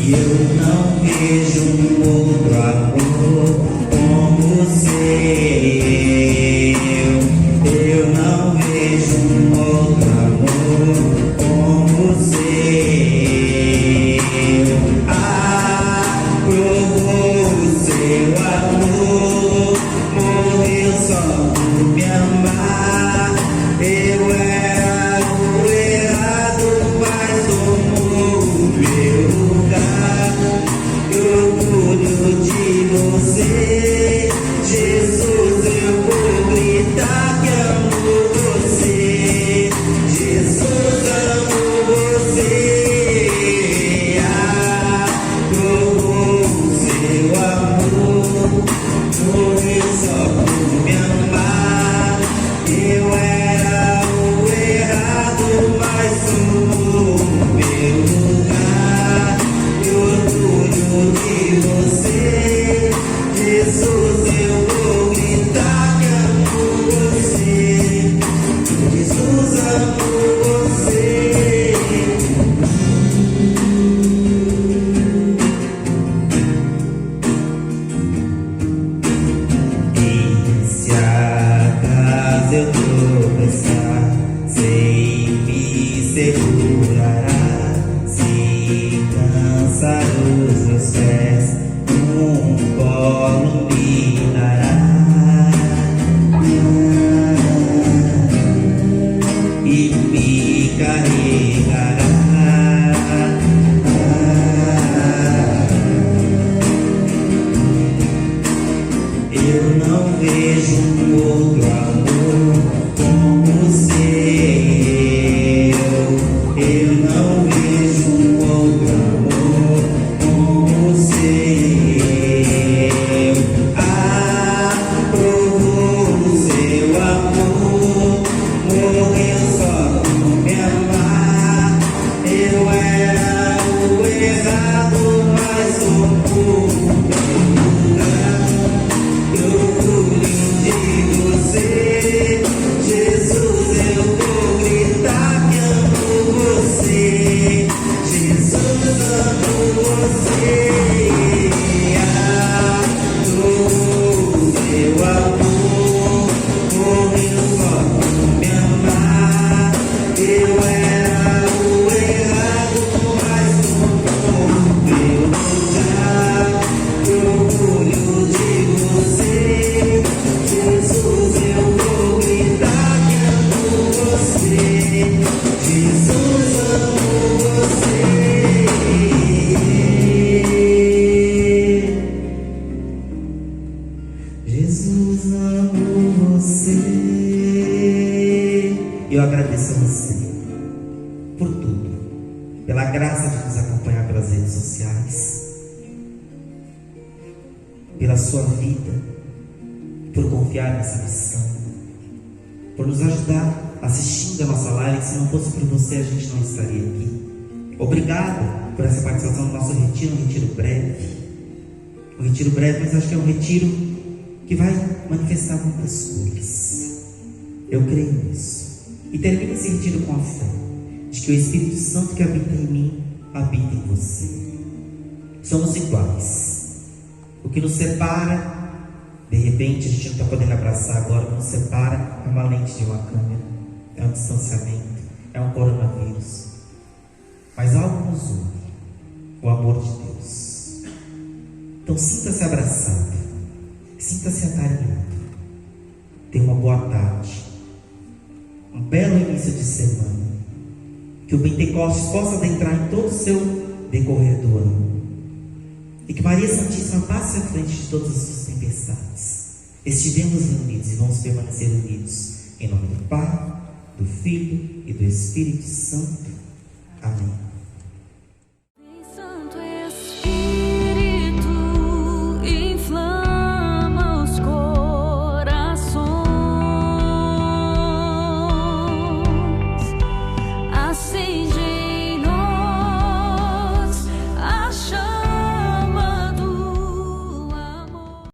E eu não vejo um outro amor como o seu. Eu não vejo um outro amor como o seu. Ah, provou o seu amor, morreu só por me amar. Eu era o errado, mas tomou o meu lugar. Eu pude Jesus, amo você. Eu agradeço a você por tudo, pela graça de nos acompanhar pelas redes sociais, pela sua vida, por confiar nessa missão, por nos ajudar assistindo a nossa live. Se não fosse por você, a gente não estaria aqui. Obrigado por essa participação no nosso retiro, um retiro breve. Um retiro breve, mas acho que é um retiro que vai manifestar muitas coisas. Eu creio nisso. E termine esse retiro com a fé de que o Espírito Santo que habita em mim, habita em você. Somos iguais. O que nos separa, de repente a gente não está podendo abraçar agora, o que nos separa é uma lente de uma câmera, é um distanciamento, é um coronavírus. Mas algo nos une, o amor de Deus. Então sinta-se abraçado, sinta-se acarinhado. Tenha uma boa tarde, um belo início de semana. Que o Pentecostes possa adentrar em todo o seu decorrer do ano. E que Maria Santíssima passe à frente de todas as suas tempestades. Estivemos reunidos e vamos permanecer unidos. Em nome do Pai, do Filho e do Espírito Santo. Amém.